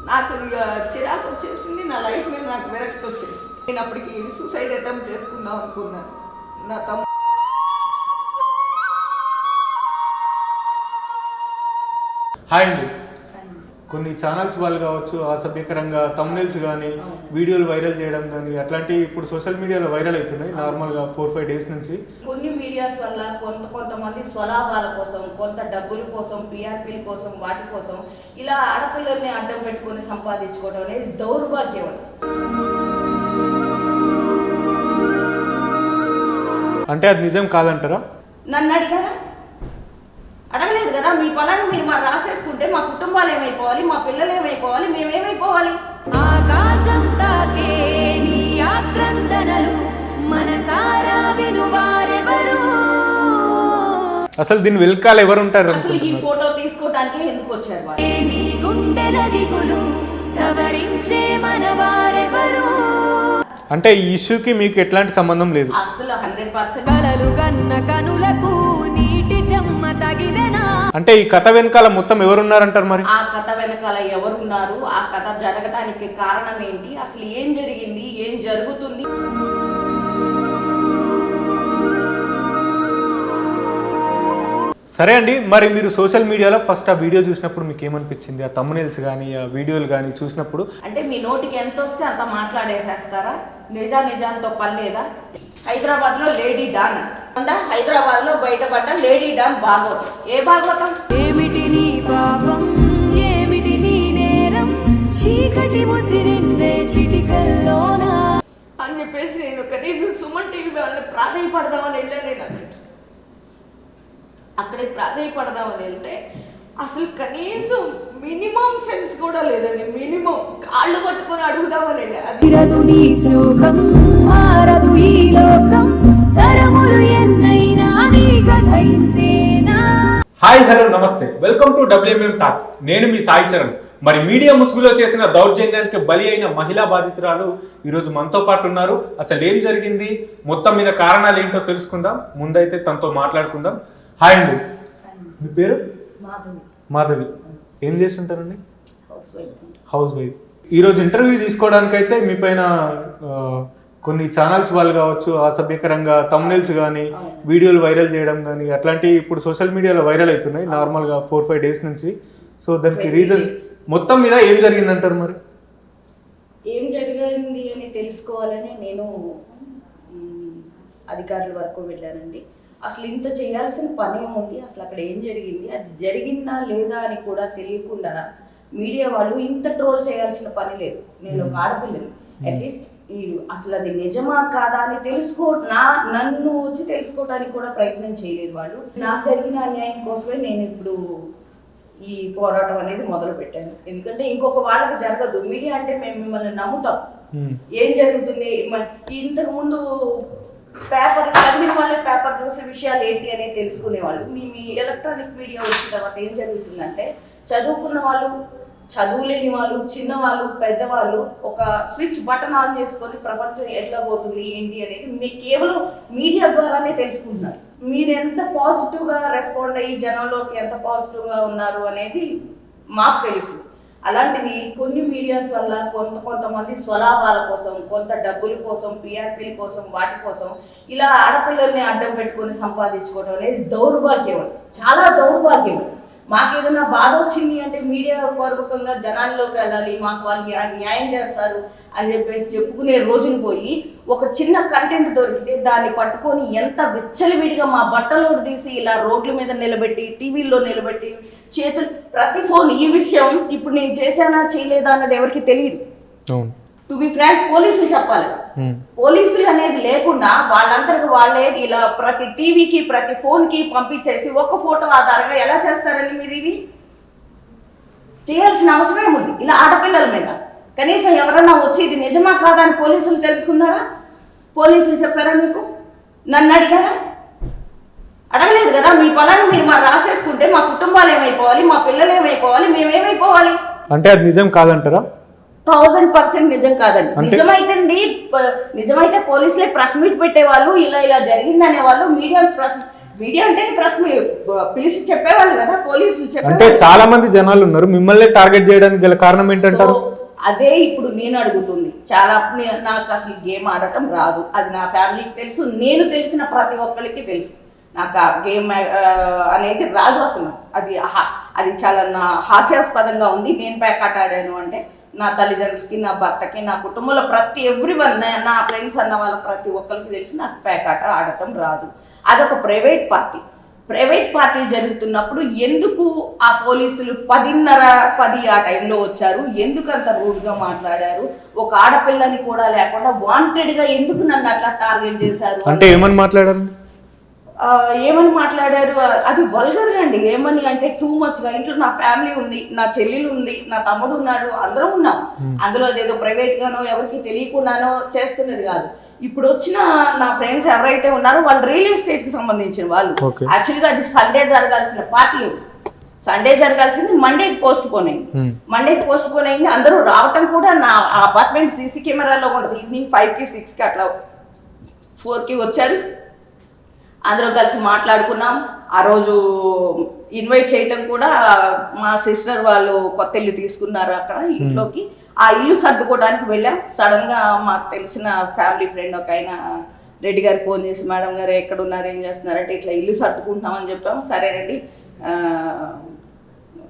నాకు చిరాకు వచ్చేసింది, నా లైఫ్ మీద నాకు విరక్తి వచ్చేసింది. నేను అప్పటికి సూసైడ్ అటెంప్ట్ చేసుకుందాం అనుకున్నాను. నా తమ్ముడు హాయ్ అండి. కొన్ని ఛానల్స్ వాళ్ళు కావచ్చు అసభ్యకరంగా థంబ్నెయిల్స్ కానీ వీడియోలు వైరల్ చేయడం కానీ అట్లాంటివి ఇప్పుడు సోషల్ మీడియాలో వైరల్ అవుతున్నాయి నార్మల్గా 4-5 డేస్ నుంచి. కొన్ని మీడియాస్ వల్ల కొంతమంది స్వలాభాల కోసం, కొంత డబ్బుల కోసం, పిఆర్పీల కోసం, వాటి కోసం ఇలా ఆడపిల్లల్ని అడ్డం పెట్టుకొని సంపాదించుకోవడం అనేది దౌర్భాగ్యం. అంటే అది నిజం కాదంటారా? నన్ను అడిగారా? అడగలేదు కదా. మీ పొలాన్ని మీరు మరి రాసేసుకుంటే మా కుటుంబాలు ఏమైపోవాలి, మా పిల్లలు ఏమైపోవాలి, మేమేమైపోవాలి? ఆకాశం తాకే నీ ఆక్రందనలు మనసారా వినువారెవరు? అసలు దీని వెల్కాలు ఎవరు ఉంటారు? అసలు ఈ ఫోటో తీసుకోవడానికి ఎందుకు వచ్చారు వాళ్ళు? నీ గుండెల దిగులు సవరించే మనవారెవరు? అంటే ఈ ఇష్యూకి మీకు ఎట్లాంటి సంబంధం లేదు? అసలు 100% కలలు కన్న కనులకు నీటి చెమ్మ తగిలెనా? అంటే ఈ కథ వెనకాల మొత్తం ఎవరున్నారంటారు మరి? ఆ కథ వెనకాల ఎవరున్నారు, ఆ కథ జరగటానికి కారణం ఏంటి, అసలు ఏం జరిగింది, ఏం జరుగుతుంది? సరే అండి, మరి మీరు సోషల్ మీడియాలో ఫస్ట్ ఆ వీడియో చూసినప్పుడు మీకు ఏమనిపించింది? ఆ థంబ్నెయిల్స్ కానీ ఆ వీడియోలు కానీ చూసినప్పుడు అంటే మీ నోటికి ఎంత వస్తే అంత మాట్లాడేసేస్తారా? నిజాలతో పని లేదా? హైదరాబాద్లో లేడీ డాన్ ఉందా? హైదరాబాద్లో బయటపడ్డ లేడీ డాన్ భాగవతం. ఏ భాగవతం? ఏమిటి నీ పాపం, ఏమిటి నీ నేరం, చీకటి ముసిరిందే చిటికల్లోనా అని చెప్పేసి నేను కనీసం సుమన్ టీవీ వాళ్ళని ప్రాధాయపడదామని వెళ్ళాను. నేను అక్కడికి ప్రాధాయపడదామని వెళ్తే అసలు కనీసం మినిమం సెన్స్ కూడా లేదండి. మినిమం కాళ్ళు పట్టుకొని అడుగుదామని వెళ్ళా. తీరదు నీ శోకం, మారదు ఈ లోకం, తరములు ఎన్నైనా నీ కథ ఇంతేనా? హాయ్, హలో, నమస్తే, వెల్కమ్ టు WMM టాక్స్. నేను మీ సాయి చరణ్. మరి మీడియా ముసుగులో చేసిన దౌర్జన్యానికి బలి అయిన మహిళా బాధితురాలు ఈరోజు మనతో పాటు ఉన్నారు. అసలు ఏం జరిగింది, మొత్తం మీద కారణాలు ఏంటో తెలుసుకుందాం. ముందైతే తనతో మాట్లాడుకుందాం. హాయ్ అండి, మీ పేరు? మాధవి. ఏం చేస్తుంటారండి? House wife. ఈరోజు ఇంటర్వ్యూ తీసుకోవడానికైతే మీ పైన కొన్ని ఛానల్స్ వాళ్ళు కావచ్చు అసభ్యకరంగా థంబ్నెయిల్స్ కానీ వీడియోలు వైరల్ చేయడం కానీ అట్లాంటివి ఇప్పుడు సోషల్ మీడియాలో వైరల్ అవుతున్నాయి నార్మల్గా 4-5 డేస్ నుంచి. సో దానికి రీజన్స్ మొత్తం మీద ఏం జరిగిందంటారు మరి? ఏం జరిగింది అని తెలుసుకోవాలని నేను అధికారుల వరకు వెళ్ళానండి. అసలు ఇంత చేయాల్సిన పని ఏముంది, అసలు అక్కడ ఏం జరిగింది, అది జరిగిందా లేదా అని కూడా తెలియకుండా మీడియా వాళ్ళు ఇంత ట్రోల్ చేయాల్సిన పని లేదు. నేను ఒక ఆడపిల్లని, అట్లీస్ట్ అసలు అది నిజమా కాదా అని నన్ను వచ్చి తెలుసుకోవడానికి కూడా ప్రయత్నం చేయలేదు వాళ్ళు. నాకు జరిగిన అన్యాయం కోసమే నేను ఇప్పుడు ఈ పోరాటం అనేది మొదలు పెట్టాను. ఎందుకంటే ఇంకొక వాళ్ళకి జరగదు. మీడియా అంటే మేము మిమ్మల్ని నమ్ముతాం. ఏం జరుగుతుంది, ఇంతకు ముందు పేపర్ చదివిన వాళ్ళే పేపర్ చూసే విషయాలు ఏంటి అనేది తెలుసుకునేవాళ్ళు. మీ ఎలక్ట్రానిక్ మీడియా వచ్చిన తర్వాత ఏం జరుగుతుందంటే చదువుకున్న వాళ్ళు, చదువులేని వాళ్ళు, చిన్నవాళ్ళు, పెద్దవాళ్ళు ఒక స్విచ్ బటన్ ఆన్ చేసుకొని ప్రపంచం ఎట్లా పోతుంది ఏంటి అనేది కేవలం మీడియా ద్వారానే తెలుసుకుంటున్నారు. మీరు ఎంత పాజిటివ్గా రెస్పాండ్ అయ్యి జనంలోకి ఎంత పాజిటివ్గా ఉన్నారు అనేది మాకు తెలుసు. అలాంటిది కొన్ని మీడియాస్ వల్ల కొంతమంది స్వలాభాల కోసం, కొంత డబ్బుల కోసం, పిఆర్పీల కోసం, వాటి కోసం ఇలా ఆడపిల్లల్ని అడ్డం పెట్టుకొని సంపాదించుకోవడం అనేది దౌర్భాగ్యం. చాలా దౌర్భాగ్యం. మాకేదైనా బాధ వచ్చింది అంటే మీడియా పూర్వకంగా జనాల్లోకి వెళ్ళాలి, మాకు వాళ్ళు న్యాయం చేస్తారు అని చెప్పేసి చెప్పుకునే రోజులు పోయి ఒక చిన్న కంటెంట్ దొరికితే దాన్ని పట్టుకొని ఎంత విచ్చలవిడిగా మా బట్టలోడు తీసి ఇలా రోడ్ల మీద నిలబెట్టి, టీవీల్లో నిలబెట్టి, చేతులు ప్రతి ఫోన్ ఈ విషయం ఇప్పుడు నేను చేశానా చేయలేదా అన్నది ఎవరికి తెలియదు. టు బి ఫ్రాంక్, పోలీసులు చెప్పాలి. పోలీసులు అనేది లేకుండా వాళ్ళందరికి వాళ్ళే ఇలా ప్రతి టీవీకి ప్రతి ఫోన్కి పంపించేసి ఒక ఫోటో ఆధారంగా ఎలా చేస్తారని మీరు ఇవి చేయాల్సిన అవసరం ఏముంది? ఇలా ఆడపిల్లల మీద కనీసం ఎవరన్నా వచ్చి ఇది నిజమా కాదా అని పోలీసులు తెలుసుకున్నారా? పోలీసులు చెప్పారా మీకు? నన్ను అడిగారా? అడగలేదు కదా. మీ పొలాన్ని మీరు మరి రాసేసుకుంటే మా కుటుంబాలు ఏమైపోవాలి, మా పిల్లలు ఏమైపోవాలి, మేమేమైపోవాలి? అంటే అది నిజం కాదంటారా? 1000% నిజం కాదండి. నిజమైతే పోలీసులే ప్రెస్ మీట్ పెట్టేవాళ్ళు, ఇలా జరిగింది అనేవాళ్ళు, మీడియా మీడియా అంటే ప్రశ్న పిలిచి చెప్పేవాళ్ళు కదా పోలీసులు అంటే చెప్పేవాళ్ళు. చాలా మంది జనాలు ఉన్నారు, మిమ్మల్ని టార్గెట్ చేయడానికి గల కారణం ఏంటంటారు? So, అదే ఇప్పుడు నేను అడుగుతుంది. చాలా నాకు అసలు గేమ్ ఆడటం రాదు, అది నా ఫ్యామిలీకి తెలుసు, నేను తెలిసిన ప్రతి ఒక్కరికి తెలుసు. నాకు ఆ గేమ్ అనేది రాదు అసలు. అది చాలా నా హాస్యాస్పదంగా ఉంది. నేను పేకాట ఆడాను అంటే నా తల్లిదండ్రులకి, నా భర్తకి, నా కుటుంబంలో ప్రతి ఎవ్రీవన్, నా ఫ్రెండ్స్ అన్న వాళ్ళ ప్రతి ఒక్కరికి తెలిసి నాకు పేకాట ఆడటం రాదు. అదొక ప్రైవేట్ పార్టీ జరుగుతున్నప్పుడు ఎందుకు ఆ పోలీసులు 10:30 ఆ టైంలో వచ్చారు? ఎందుకు అంత రూడ్గా మాట్లాడారు? ఒక ఆడపిల్లని కూడా లేకుండా వాంటెడ్గా ఎందుకు నన్ను అట్లా టార్గెట్ చేశారు? అంటే ఏమని మాట్లాడారు? అది వల్గర్గా అండి. ఏమని అంటే టూ మచ్గా. ఇంట్లో నా ఫ్యామిలీ ఉంది, నా చెల్లెలు ఉంది, నా తమ్ముడు ఉన్నాడు, అందరం ఉన్నాం. అందులో అదేదో ప్రైవేట్ గానో ఎవరికి తెలియకుండానో చేస్తున్నది కాదు. ఇప్పుడు వచ్చిన నా ఫ్రెండ్స్ ఎవరైతే ఉన్నారో వాళ్ళు రియల్ ఎస్టేట్ కి సంబంధించిన వాళ్ళు. యాక్చువల్గా అది సండే జరగాల్సిన పార్టీ, సండే జరగాల్సింది మండేకి పోస్ట్ పోన్ అయింది. అందరూ రావటం కూడా నా అపార్ట్మెంట్ సీసీ కెమెరాలో ఉంటుంది. ఈవినింగ్ 5కి 6కి అట్లా 4కి వచ్చారు. అందరూ కలిసి మాట్లాడుకున్నాం. ఆ రోజు ఇన్వైట్ చేయటం కూడా మా సిస్టర్ వాళ్ళు కొత్త ఇల్లు తీసుకున్నారు అక్కడ ఇంట్లోకి. ఆ ఇల్లు సర్దుకోవడానికి వెళ్ళాం. సడన్గా మాకు తెలిసిన ఫ్యామిలీ ఫ్రెండ్ ఒక ఆయన రెడ్డి గారు ఫోన్ చేసి, మేడం గారు ఎక్కడ ఉన్నారు, ఏం చేస్తున్నారంటే ఇట్లా ఇల్లు సర్దుకుంటున్నామని చెప్పాము. సరేనండి,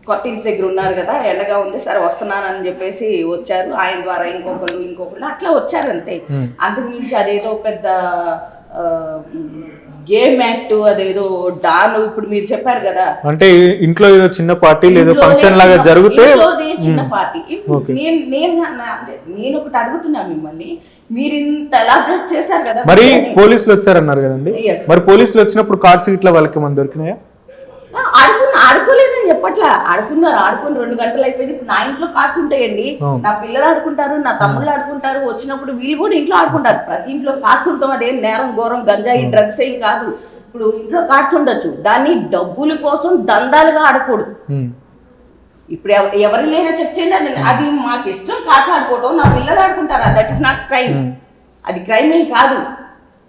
కొత్త ఇంటి దగ్గర ఉన్నారు కదా, ఎండగా ఉంది, సరే వస్తున్నానని చెప్పేసి వచ్చారు. ఆయన ద్వారా ఇంకొకళ్ళు అట్లా వచ్చారు అంతే. అంతకుమించి అదేదో పెద్ద గేమ్ యాక్ట్, అదేదో డాన్. ఇప్పుడు మీరు చెప్పారు కదా, అంటే ఇంట్లో ఏదో చిన్న పార్టీ లేదా ఫంక్షన్ లాగా జరిగితే చిన్న పార్టీ. నేను ఒకటి అడుగుతున్నా మిమ్మల్ని, మీరు ఇంత ఎలాబరేట్ చేశారు కదా. మరి పోలీసులు వచ్చారన్నారు కదండి, మరి పోలీసులు వచ్చినప్పుడు కార్డ్స్ ఇట్లా వాళ్ళకి మన దొరికినాయా? ఆడుకోలేదని చెప్పట్లా, ఆడుకుని 2 గంటలు అయిపోయింది. ఇప్పుడు నా ఇంట్లో కార్డ్స్ ఉంటాయండి, నా పిల్లలు ఆడుకుంటారు, నా తమ్ముళ్ళు ఆడుకుంటారు. వచ్చినప్పుడు వీళ్ళు కూడా ఇంట్లో ఆడుకుంటారు. ప్రతి ఇంట్లో కార్డ్స్ ఉంటాం. అదేం నేరం ఘోరం గంజాయి డ్రగ్స్ ఏం కాదు. ఇప్పుడు ఇంట్లో కార్డ్స్ ఉండొచ్చు, దాన్ని డబ్బుల కోసం దందాలుగా ఆడకూడదు. ఇప్పుడు ఎవరు లేదో చెక్ చేయండి. అది మాకు ఇష్టం కార్డ్స్ ఆడుకోవటం, నా పిల్లలు ఆడుకుంటారు. That is not crime. అది క్రైమ్ ఏం కాదు.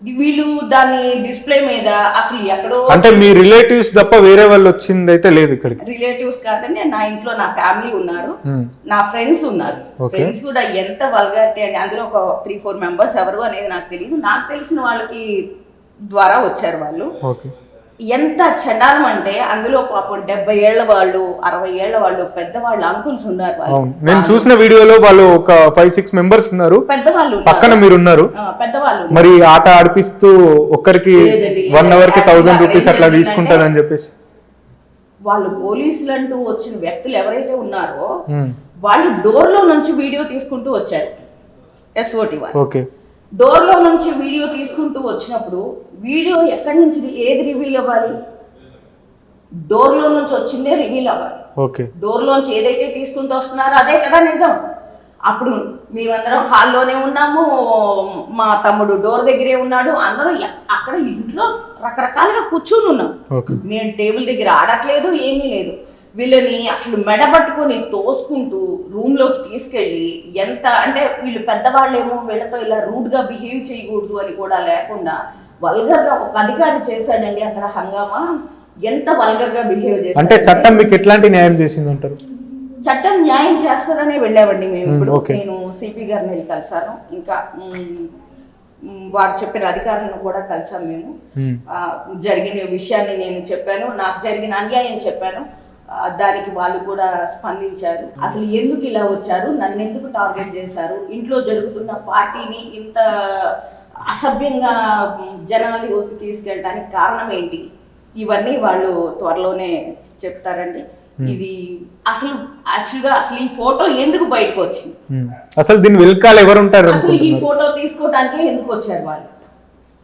వీళ్ళు దాన్ని డిస్ప్లే మీద అసలు ఎక్కడో, అంటే మీ రిలేటివ్స్ తప్ప వేరే వాళ్ళు వచ్చింది అయితే లేదు ఇక్కడ. రిలేటివ్స్ కాదండి, నా ఇంట్లో నా ఫ్యామిలీ ఉన్నారు, నా ఫ్రెండ్స్ ఉన్నారు. ఫ్రెండ్స్ కూడా ఎంత వల్గారిటీ అండి. అందులో ఒక 3-4 మెంబర్స్ ఎవరు అనేది నాకు తెలియదు. నాకు తెలిసిన వాళ్ళకి ద్వారా వచ్చారు వాళ్ళు. ఎంత చండాలం అంటే అందులో పాపం 70 ఏళ్ల వాళ్ళు, 60 ఏళ్ల వాళ్ళు, పెద్దవాళ్ళు, అంకుల్స్ ఉన్నారు. నేను చూసిన వీడియోలో వాళ్ళు ఒక 5-6 మెంబర్స్ ఉన్నారు, పెద్దవాళ్ళు పక్కన మీరు ఉన్నారు. పెద్దవాళ్ళు మరి ఆట ఆడిపిస్తూ ఒక్కరికి 1 hour కి 1000 రూపీస్ అట్లా తీసుకుంటారని చెప్పేసి వాళ్ళు పోలీసులు అంటూ వచ్చిన వ్యక్తులు ఎవరైతే ఉన్నారో వాళ్ళు డోర్ లో నుంచి వీడియో తీసుకుంటూ వచ్చారు. SOT వాళ్ళు డోర్లో నుంచి వీడియో తీసుకుంటూ వచ్చినప్పుడు వీడియో ఎక్కడి నుంచి ఏది రివీల్ అవ్వాలి? డోర్లో నుంచి వచ్చిందే రివీల్ అవ్వాలి. డోర్లోంచి ఏదైతే తీసుకుంటూ వస్తున్నారో అదే కదా నిజం. అప్పుడు మేమందరం హాల్లోనే ఉన్నాము, మా తమ్ముడు డోర్ దగ్గరే ఉన్నాడు, అందరం అక్కడ ఇంట్లో రకరకాలుగా కూర్చుని ఉన్నాం. మేము టేబుల్ దగ్గర ఆడట్లేదు, ఏమీ లేదు. వీళ్ళని అసలు మెడబట్టుకొని తోసుకుంటూ రూమ్లోకి తీసుకెళ్ళి, ఎంత అంటే వీళ్ళు పెద్దవాళ్ళేమో వీళ్ళతో ఇలా రూడ్గా బిహేవ్ చేయకూడదు అని కూడా లేకుండా వల్గర్గా ఒక అధికారి చేశాడండి అక్కడ హంగామా. ఎంత వల్గర్గా బిహేవ్ చేశాడు. అంటే చట్టం మీకు ఎట్లాంటి న్యాయం చేసింది అంటారు? చట్టం న్యాయం చేస్తుందనే వెళ్ళామండి మేము. ఇప్పుడు నేను సిపి గారిని వెళ్ళి కలిసాను, ఇంకా వారు చెప్పిన అధికారులను కూడా కలిసాం. మేము జరిగిన విషయాన్ని నేను చెప్పాను, నాకు జరిగిన అన్యాయం చెప్పాను. దానికి వాళ్ళు కూడా స్పందించారు. అసలు ఎందుకు ఇలా వచ్చారు, నన్ను ఎందుకు టార్గెట్ చేశారు, ఇంట్లో జరుగుతున్న పార్టీని ఇంత అసభ్యంగా జనాలకి తీసుకెళ్ళడానికి కారణం ఏంటి, ఇవన్నీ వాళ్ళు త్వరలోనే చెప్తారండి. ఇది అసలు యాక్చువల్గా అసలు ఈ ఫోటో ఎందుకు బయటకు వచ్చింది, అసలు దీని వెనకాల ఎవరు ఉంటారు, అసలు ఈ ఫోటో తీసుకోవడానికే ఎందుకు వచ్చారు వాళ్ళు?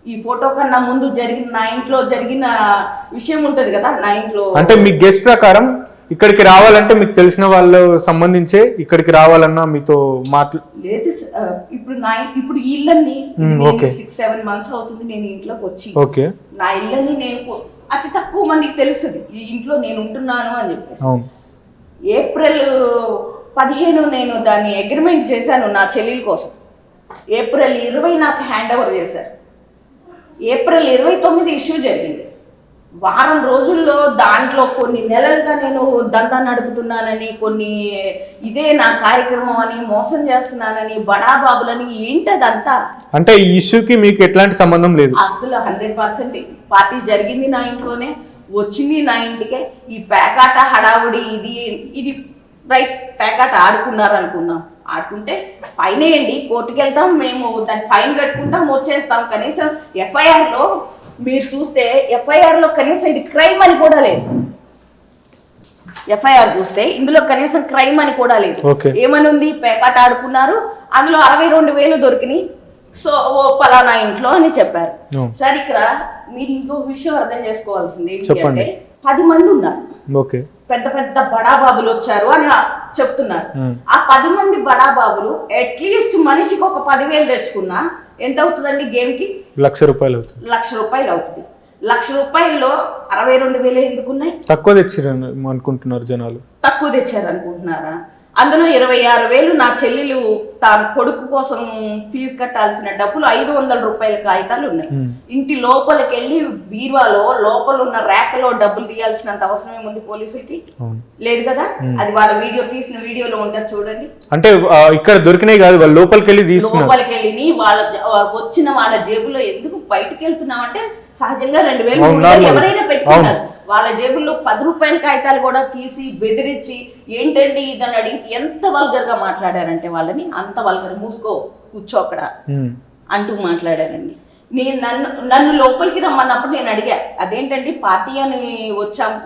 ఈ ఫోటో కన్నా ముందు నా ఇంట్లో జరిగిన విషయం ఉంటది కదా, నా ఇంట్లో. అంటే మీ గెస్ట్ ప్రకారం ఇక్కడికి రావాలంటే మీకు తెలిసిన వాళ్ళు సంబంధించే ఇక్కడికి రావాలన్నా మీతో లేదు. ఇప్పుడు ఈ ఇల్లండి 6-7 months అవుతుంది నేను ఇంట్లోకి వచ్చి. నా ఇల్లని నేను అతి తక్కువ మందికి తెలుస్తుంది ఈ ఇంట్లో నేను ఉంటున్నాను అని చెప్పేసి. ఏప్రిల్ 15 నేను దాన్ని అగ్రిమెంట్ చేశాను నా చెల్లెల కోసం. ఏప్రిల్ 20 నాకు హ్యాండ్ ఓవర్ చేశారు. ఏప్రిల్ 29 ఇష్యూ జరిగింది. వారం రోజుల్లో దాంట్లో కొన్ని నెలలుగా నేను దందా నడుపుతున్నానని, కొన్ని ఇదే నా కార్యక్రమం అని, మోసం చేస్తున్నానని, బడాబాబులని ఏంటదంతా. అంటే ఈ ఇష్యూకి మీకు ఎట్లాంటి సంబంధం లేదు? అసలు 100% పార్టీ జరిగింది నా ఇంట్లోనే, వచ్చింది నా ఇంటికే. ఈ పేకాట హడావుడి ఇది రైట్, పేకాట ఆడుకున్నారు అనుకుందాం, ఆడుకుంటే ఫైన్ వేయండి, కోర్టుకి వెళ్తాం, మేము దాన్ని ఫైన్ కట్టుకుంటాం, వచ్చేస్తాం. కనీసం ఎఫ్ఐఆర్లో మీరు చూస్తే ఎఫ్ఐఆర్లో కనీసం ఇది క్రైమ్ అని కూడా లేదు. ఎఫ్ఐఆర్ చూస్తే ఇందులో కనీసం క్రైమ్ అని కూడా లేదు. ఏమని ఉంది? పేకాట ఆడుకున్నారు, అందులో 62,000 దొరికినాయి, సో ఓ పలానా ఇంట్లో అని చెప్పారు. సరే, ఇక్కడ మీరు ఇంకో విషయం అర్థం చేసుకోవాల్సింది ఏంటంటే 10 మంది ఉన్నారు, పెద్ద పెద్ద బడాబాబులు వచ్చారు అని చెప్తున్నారు. ఆ 10 మంది బడాబాబులు అట్లీస్ట్ మనిషికి ఒక 10,000 తెచ్చుకున్నా ఎంత అవుతుందండి? గేమ్ కి ₹1,00,000 అవుతుంది. ₹1,00,000 అవుతుంది. ₹1,00,000లో 62,000 ఎందుకున్నాయి? తక్కువ తెచ్చారు అనుకుంటున్నారు జనాలు. తక్కువ తెచ్చారు అనుకుంటున్నారా? అందులో 26,000 నా చెల్లెలు తాను కొడుకు కోసం ఫీజు కట్టాల్సిన డబ్బులు ₹500 కాగితాలు ఉన్నాయి. ఇంటి లోపలికి వెళ్ళి బీరువాలో లోపల ఉన్న ర్యాక్లో డబ్బులు తీయాల్సినంత అవసరం ఏముంది పోలీసులకి? లేదు కదా. అది వాళ్ళ వీడియో తీసిన వీడియోలో ఉంటుంది చూడండి. అంటే ఇక్కడ దొరికినాయి కాదు, వాళ్ళు లోపలికి వెళ్ళి వాళ్ళ వచ్చిన వాళ్ళ జేబులో ఎందుకు బయటకు వెళ్తున్నామంటే సహజంగా 2,000 ఎవరైనా పెట్టుకున్నారు. వాళ్ళ జేబుల్లో ₹10 కాగితాలు కూడా తీసి బెదిరించి ఏంటండి ఇదని అడిగి ఎంత వల్గర్ గా మాట్లాడారంటే వాళ్ళని, అంత వల్గర్, మూసుకో కూర్చో అక్కడ అంటూ మాట్లాడారండి. నన్ను లోపలికి రమ్మన్నప్పుడు నేను అడిగా, అదేంటండి పార్టీ అని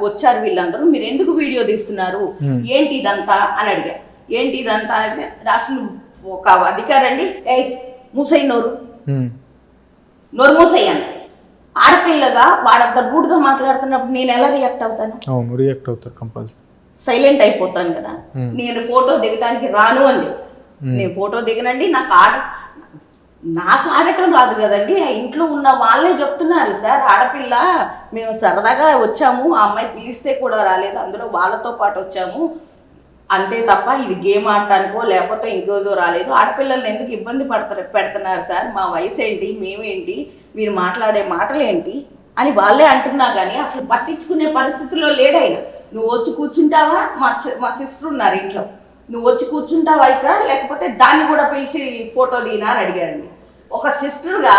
వచ్చారు వీళ్ళందరూ, మీరు ఎందుకు వీడియో తీస్తున్నారు, ఏంటి ఇదంతా అని అడిగా. ఏంటి ఇదంతా అంటే అసలు ఒక అధికారండి, మూసై నోరు మూసయ్యాను. ఆడపిల్లగా వాడంత రూడ్ గా మాట్లాడుతున్నప్పుడు నేను ఎలా రియాక్ట్ అవుతాను? రియాక్ట్ అవుతారు కంపల్సరీ. సైలెంట్ అయిపోతాను కదా. నేను ఫోటో దిగటానికి రాను అని, నేను ఫోటో దిగనండి, నాకు ఆడటం రాదు కదండి. ఆ ఇంట్లో ఉన్న వాళ్ళే చెప్తున్నారు, సార్ ఆడపిల్ల, మేము సరదాగా వచ్చాము, ఆ అమ్మాయి పిలిస్తే కూడా రాలేదు, అందులో వాళ్ళతో పాటు వచ్చాము అంతే తప్ప ఇది గేమ్ ఆడటానికో లేకపోతే ఇంకోదో రాలేదు. ఆడపిల్లల్ని ఎందుకు ఇబ్బంది పెడుతున్నారు సార్, మా వయసు ఏంటి, మేమేంటి, మీరు మాట్లాడే మాటలు ఏంటి అని వాళ్ళే అంటున్నా కానీ అసలు పట్టించుకునే పరిస్థితిలో లేడైనా. నువ్వు వచ్చి కూర్చుంటావా, మా సిస్టర్ ఉన్నారు ఇంట్లో, నువ్వు వచ్చి కూర్చుంటావా ఇక్కడ, లేకపోతే దాన్ని కూడా పిలిచి ఫోటో దినా అని అడిగారండి. ఒక సిస్టర్గా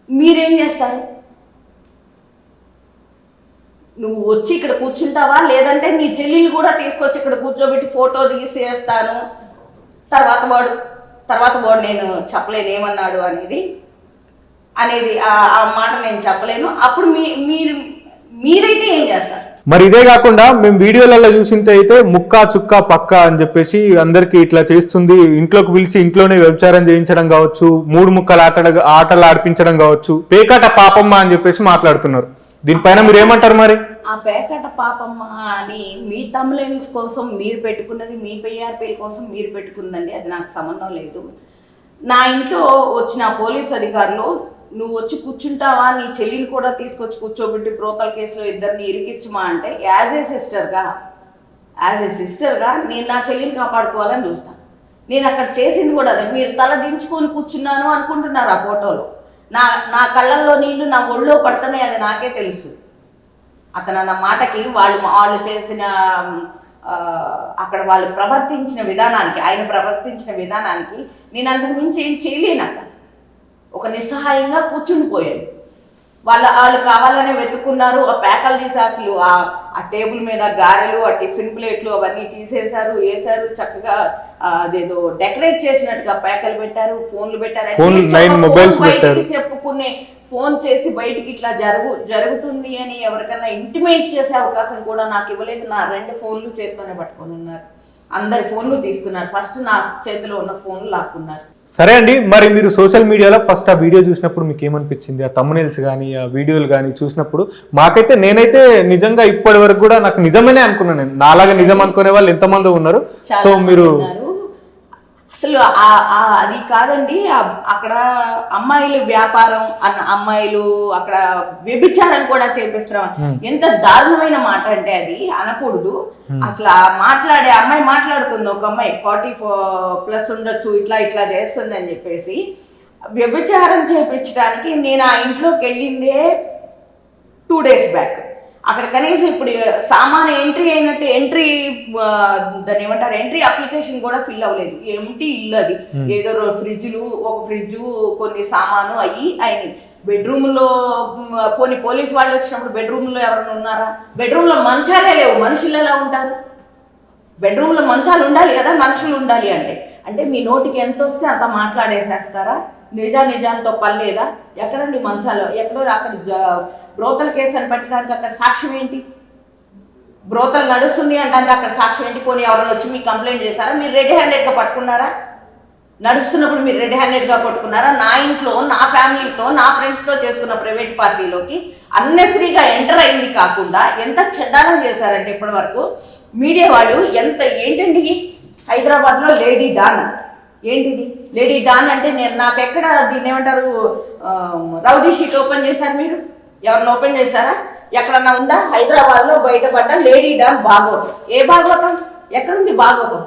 మీరేం చేస్తారు? నువ్వు వచ్చి ఇక్కడ కూర్చుంటావా, లేదంటే నీ చెల్లెలు కూడా తీసుకొచ్చి ఇక్కడ కూర్చోబెట్టి ఫోటో తీసేస్తాను, తర్వాత వాడు నేను చెప్పలేను ఏమన్నాడు అనేది ఆ మాట నేను చెప్పలేను. అప్పుడు మీరైతే ఏం చేస్తారు? మరి ఇదే కాకుండా మేము వీడియోలలో చూసింటే అయితే ముక్క చుక్క పక్క అని చెప్పేసి అందరికి ఇట్లా చేస్తుంది, ఇంట్లోకి పిలిచి ఇంట్లోనే వ్యభిచారం చేయించడం కావచ్చు, 3 ముక్కలు ఆటలు ఆడిపించడం కావచ్చు, పేకాట పాపమ్మ అని చెప్పేసి మాట్లాడుతున్నారు. దీనిపైన మీరు ఏమంటారు? మరి ఆ పేకాట పాపమ్మ అని మీ తమ్ములైన్స్ కోసం మీరు పెట్టుకున్నది, మీ PRPల కోసం మీరు పెట్టుకున్నది, అది నాకు సంబంధం లేదు. నా ఇంట్లో వచ్చిన పోలీస్ అధికారులు నువ్వు వచ్చి కూర్చుంటావా, నీ చెల్లిని కూడా తీసుకొచ్చి కూర్చోబెట్టి బ్రోతల్ కేసులో ఇద్దరిని ఇరికిచ్చమా అంటే యాజ్ ఏ సిస్టర్గా నేను నా చెల్లిని కాపాడుకోవాలని చూస్తాను. నేను అక్కడ చేసింది కూడా అదే. మీరు తల దించుకొని కూర్చున్నాను అనుకుంటున్నారు ఆ ఫోటోలో. నా కళ్ళల్లో నీళ్లు నా ఒళ్ళో పడుతున్నాయి, అది నాకే తెలుసు. అతను అన్న మాటకి వాళ్ళు చేసిన అక్కడ వాళ్ళు ప్రవర్తించిన విధానానికి, ఆయన ప్రవర్తించిన విధానానికి నేను అంతకు మించి ఏం చేయలేను. అక్కడ ఒక నిస్సహాయంగా కూర్చుని పోయాను. వాళ్ళు కావాలనే వెతుకున్నారు, ఆ ప్యాకలు తీసి అసలు ఆ టేబుల్ మీద గారెలు, ఆ టిఫిన్ ప్లేట్లు అవన్నీ తీసేశారు, వేశారు, చక్కగా అదేదో డెకరేట్ చేసినట్టుగా ప్యాకలు పెట్టారు, ఫోన్లు పెట్టారు. బయటికి చెప్పుకునే ఫోన్ చేసి బయటికి ఇట్లా జరుగుతుంది అని ఎవరికన్నా ఇంటిమేట్ చేసే అవకాశం కూడా నాకు ఇవ్వలేదు. నా 2 ఫోన్లు చేతితోనే పట్టుకొని ఉన్నారు, అందరి ఫోన్లు తీసుకున్నారు, ఫస్ట్ నా చేతిలో ఉన్న ఫోన్లు లాక్కున్నారు. సరే అండి, మరి మీరు సోషల్ మీడియాలో ఫస్ట్ ఆ వీడియో చూసినప్పుడు మీకు ఏమనిపించింది? ఆ థంబ్నెయిల్స్ కానీ ఆ వీడియోలు కానీ చూసినప్పుడు నేనైతే నిజంగా ఇప్పటి వరకు కూడా నాకు నిజమనే అనుకున్నాను. నేను నాలాగా నిజం అనుకునే వాళ్ళు ఎంతమంది ఉన్నారు. సో మీరు అసలు అది కాదండి, అక్కడ అమ్మాయిలు వ్యాపారం అన్న అమ్మాయిలు అక్కడ వ్యభిచారం కూడా చేపిస్తున్నాం. ఎంత దారుణమైన మాట అంటే అది అనకూడదు. అసలు మాట్లాడే అమ్మాయి మాట్లాడుతుంది, ఒక అమ్మాయి 44+ ఉండొచ్చు, ఇట్లా చేస్తుంది అని చెప్పేసి వ్యభిచారం చేపించడానికి నేను ఆ ఇంట్లోకి వెళ్ళిందే 2 days బ్యాక్. అక్కడ కనీసం ఇప్పుడు సామాను ఎంట్రీ అయినట్టు దాన్ని ఏమంటారు, ఎంట్రీ అప్లికేషన్ కూడా ఫిల్ అవ్వలేదు. ఎంటీ ఇల్లు అది, ఏదో ఒక ఫ్రిడ్జ్ కొన్ని సామాను అయినాయి. బెడ్రూమ్లో పోలీసు వాళ్ళు వచ్చినప్పుడు బెడ్రూమ్లో ఎవరైనా ఉన్నారా? బెడ్రూమ్లో మంచాలే లేవు, మనుషులు ఎలా ఉంటారు? బెడ్రూమ్లో మంచాలు ఉండాలి కదా, మనుషులు ఉండాలి అంటే మీ నోటికి ఎంత వస్తే అంత మాట్లాడేసేస్తారా? నిజాలతో పని లేదా? ఎక్కడండి మంచాలు? ఎక్కడో అక్కడ బ్రోతల కేసు అని పెట్టడానికి అక్కడ సాక్ష్యం ఏంటి? బ్రోతలు నడుస్తుంది అంటే అక్కడ సాక్ష్యం ఏంటి? పోనీ ఎవరైనా వచ్చి మీకు కంప్లైంట్ చేశారా? మీరు రెడ్ హ్యాండెడ్గా పట్టుకున్నారా? నడుస్తున్నప్పుడు మీరు రెడ్ హ్యాండెడ్గా పట్టుకున్నారా? నా ఇంట్లో, నా ఫ్యామిలీతో, నా ఫ్రెండ్స్తో చేసుకున్న ప్రైవేట్ పార్టీలోకి అన్నెసరీగా ఎంటర్ అయింది కాకుండా ఎంత చెడ్డాలం చేశారంటే ఇప్పటి వరకు మీడియా వాళ్ళు. ఏంటండి హైదరాబాద్లో లేడీ డాన్ ఏంటిది? లేడీ డాన్ అంటే నాకెక్కడ దీన్ని ఏమంటారు, రౌడీ షీట్ ఓపెన్ చేశారు మీరు? ఎవరిని ఓపెన్ చేశారా? ఎక్కడన్నా ఉందా? హైదరాబాద్లో బయటపడ్డ లేడీ డాన్ భాగవతం. ఏ భాగవతం? ఎక్కడుంది భాగవతం?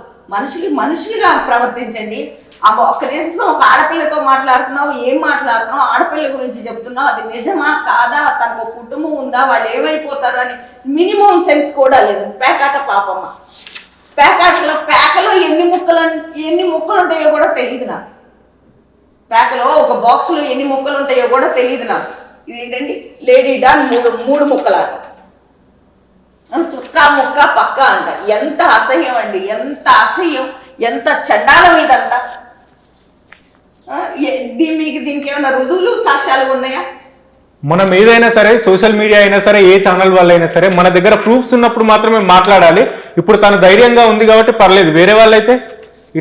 మనుషులుగా ప్రవర్తించండి. ఒక నిమిషం ఒక ఆడపిల్లతో మాట్లాడుతున్నావు, ఏం మాట్లాడుతున్నావు? ఆడపిల్ల గురించి చెప్తున్నావు, అది నిజమా కాదా? తనకు ఒక కుటుంబం ఉందా? వాళ్ళు ఏమైపోతారు అని మినిమం సెన్స్ కూడా లేదు. పేకాట పాపమ్మ, పేకలో ఎన్ని ముక్కలు ఉంటాయో కూడా తెలియదు నాకు. పేకలో ఒక బాక్స్లో ఎన్ని ముక్కలు ఉంటాయో కూడా తెలియదు నాకు. ఇదేంటండి లేడీ డాన్ మూడు ముక్కలాట, చుక్క ముక్క పక్క అంట. ఎంత అసహ్యం అండి, ఎంత అసహ్యం, ఎంత చండాలం ఇదంతా. దీనికి ఏమైనా రుజువులు సాక్ష్యాలు ఉన్నాయా? మనం ఏదైనా సరే, సోషల్ మీడియా అయినా సరే, ఏ ఛానల్ వాళ్ళైనా సరే, మన దగ్గర ప్రూఫ్స్ ఉన్నప్పుడు మాత్రమే మాట్లాడాలి. ఇప్పుడు తను ధైర్యంగా ఉంది కాబట్టి పర్లేదు. వేరే వాళ్ళైతే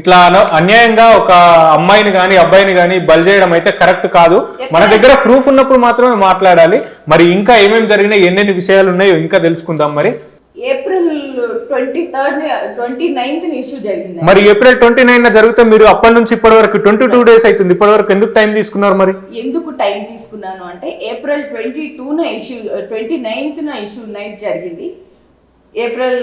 ఇట్లా అన్యాయంగా ఒక అమ్మాయిని కానీ అబ్బాయిని కానీ బలి చేయడం అయితే కరెక్ట్ కాదు. మన దగ్గర ప్రూఫ్ ఉన్నప్పుడు మాత్రమే మాట్లాడాలి. మరి ఇంకా ఏమేమి జరిగినాయి, ఎన్నెన్ని విషయాలు ఉన్నాయో ఇంకా తెలుసుకుందాం. మరి ఏప్రిల్ 29th ఇష్యూ జరిగింది. మరి ఏప్రిల్ 29 జరిగితే మీరు అప్పటి నుంచి ఇప్పటి వరకు 22 days అవుతుంది. ఇప్పటి వరకు ఎందుకు టైం తీసుకున్నారు? మరి ఎందుకు టైం తీసుకున్నాను అంటే ఏప్రిల్ 29th ఇష్యూ నైట్ జరిగింది. ఏప్రిల్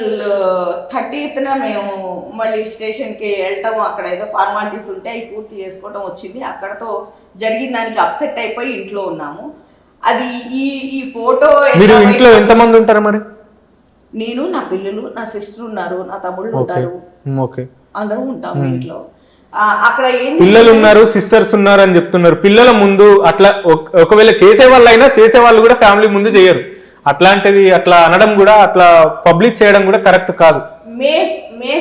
30th మేము మళ్ళీ స్టేషన్కి వెళ్ళటం, అక్కడ ఏదో ఫార్మాలిటీస్ ఉంటే అవి పూర్తి చేసుకోవటం వచ్చింది. అక్కడతో జరిగిన దానికి అప్సెట్ అయిపోయి ఇంట్లో ఉన్నాము. అది ఈ ఫోటో. మీరు ఇంట్లో ఎంతమంది ఉంటారు? మరి నేను, నా పిల్లలు, నా సిస్టర్ ఉన్నారు, నా తమ్ముళ్ళు ఉంటారు, అందరూ ఉంటాము ఇంట్లో. అక్కడ పిల్లలు ఉన్నారు, సిస్టర్స్ ఉన్నారు అని చెప్తున్నారు. పిల్లల ముందు అట్లా ఒకవేళ చేసేవాళ్ళు కూడా ఫ్యామిలీ ముందు చేయరు. అట్లాంటిది అట్లా అనడం కూడా, అట్లా పబ్లిక్ చేయడం కూడా కరెక్ట్ కాదు. మే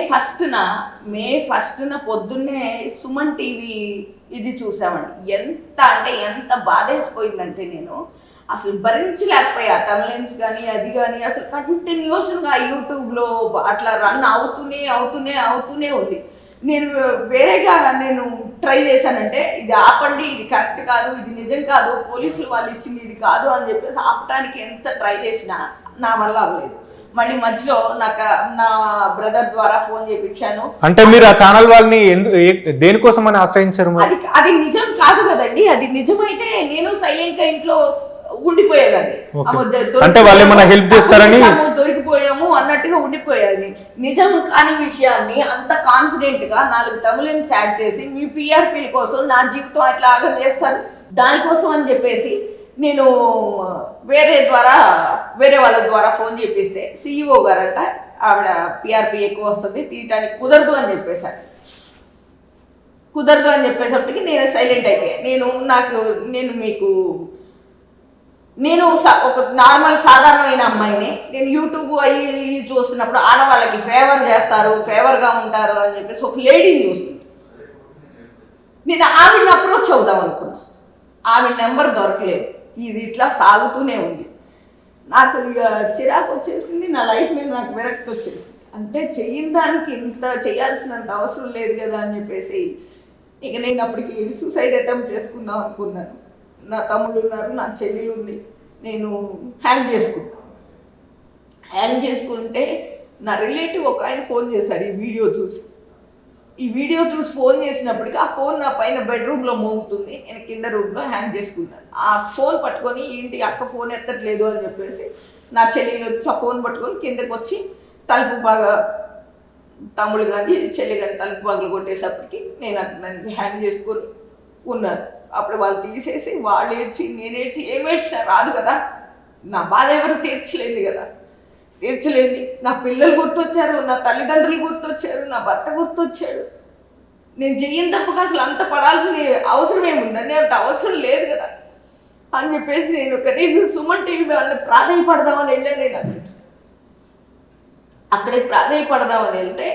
ఫస్ట్న పొద్దున్నే సుమన్ టీవీ ఇది చూసామండి. ఎంత బాధేసిపోయిందంటే నేను అసలు భరించలేకపోయా. తమిళన్స్ కానీ అది కానీ అసలు కంటిన్యూషన్గా యూట్యూబ్లో అట్లా రన్ అవుతూనే ఉంది. నేను వేరేగా ట్రై చేశానంటే ఇది ఆపండి, ఇది కరెక్ట్ కాదు, ఇది నిజం కాదు, పోలీసులు వాళ్ళు ఇచ్చింది ఇది కాదు అని చెప్పేసి ఆపడానికి ఎంత ట్రై చేసినా నా వల్ల అవ్వలేదు. మళ్ళీ మధ్యలో నా బ్రదర్ ద్వారా ఫోన్ చేయించాను. అంటే మీరు ఆ ఛానల్ వాళ్ళని దేనికోసం అని ఆశ్రయించారు? అది నిజం కాదు కదండి. అది నిజమైతే నేను సైలెంట్ గా ఇంట్లో ఉండిపోయేదాన్ని. అంటే వాళ్ళు ఏమైనా హెల్ప్ చేస్తారని దొరికిపోయాము అన్నట్టుగా ఉండిపోయేది. నిజం కాని విషయాన్ని అంత కాన్ఫిడెంట్ గా 4 తమిళన్స్ యాడ్ చేసి మీ పిఆర్పీల కోసం నా జీవితం అట్లా ఆగం చేస్తారు దానికోసం అని చెప్పేసి నేను వేరే వాళ్ళ ద్వారా ఫోన్ చేపిస్తే సిఇఓ గారంట ఆవిడ పిఆర్పీ ఎక్కువ వస్తుంది, తీయటానికి కుదరదు అని చెప్పేసప్పటికి నేను సైలెంట్ అయిపోయాను. నేను ఒక నార్మల్ సాధారణమైన అమ్మాయిని. నేను యూట్యూబ్ అవి చూస్తున్నప్పుడు ఆడవాళ్ళకి ఫేవర్గా ఉంటారు అని చెప్పేసి ఒక లేడీని చూస్తుంది. నేను ఆవిడని అప్రోచ్ అవుదాం అనుకున్నా. ఆవిడ నెంబర్ దొరకలేదు. ఇది ఇట్లా సాగుతూనే ఉంది. నాకు చిరాకు వచ్చేసింది, నా లైఫ్ మీద నాకు విరక్తి వచ్చేసింది. అంటే చెయ్యని దానికి ఇంత చేయాల్సినంత అవసరం లేదు కదా అని చెప్పేసి ఇక నేను అప్పటికి సూసైడ్ అటెంప్ట్ చేసుకుందాం అనుకున్నాను. నా తమ్ముడు ఉన్నారు, నా చెల్లెలు ఉంది. నేను హ్యాంగ్ చేసుకుంటే నా రిలేటివ్ ఒక ఆయన ఫోన్ చేశారు ఈ వీడియో చూసి ఫోన్ చేసినప్పటికీ ఆ ఫోన్ నా పైన బెడ్రూమ్లో మోగుతుంది. నేను కింద రూమ్లో హ్యాంగ్ చేసుకున్నాను. ఆ ఫోన్ పట్టుకొని ఏంటి అక్క ఫోన్ ఎత్తట్లేదు అని చెప్పేసి నా చెల్లెలు వచ్చి ఆ ఫోన్ పట్టుకొని కిందకి వచ్చి తలుపు బాగా తమ్ముడు కానీ చెల్లి కానీ తలుపు బాగలు కొట్టేసప్పటికి నేను నన్ను హ్యాంగ్ చేసుకొని ఉన్నాను. అప్పుడు వాళ్ళు తీసేసి వాళ్ళు ఏడ్చి నేను ఏడ్చి ఏమేడ్చినా రాదు కదా, నా బాధ ఎవరు తీర్చలేదు కదా, తీర్చలేదు. నా పిల్లలు గుర్తొచ్చారు, నా తల్లిదండ్రులు గుర్తొచ్చారు, నా భర్త గుర్తొచ్చాడు. నేను చెయ్యని తప్పక అసలు అంత పడాల్సిన అవసరం ఏముందండి, అంత అవసరం లేదు కదా అని చెప్పేసి నేను కనీసం సుమన్ టీవీ వాళ్ళని ప్రాధాయపడదామని వెళ్ళాను. నేను అక్కడికి ప్రాధాయపడదామని వెళ్తే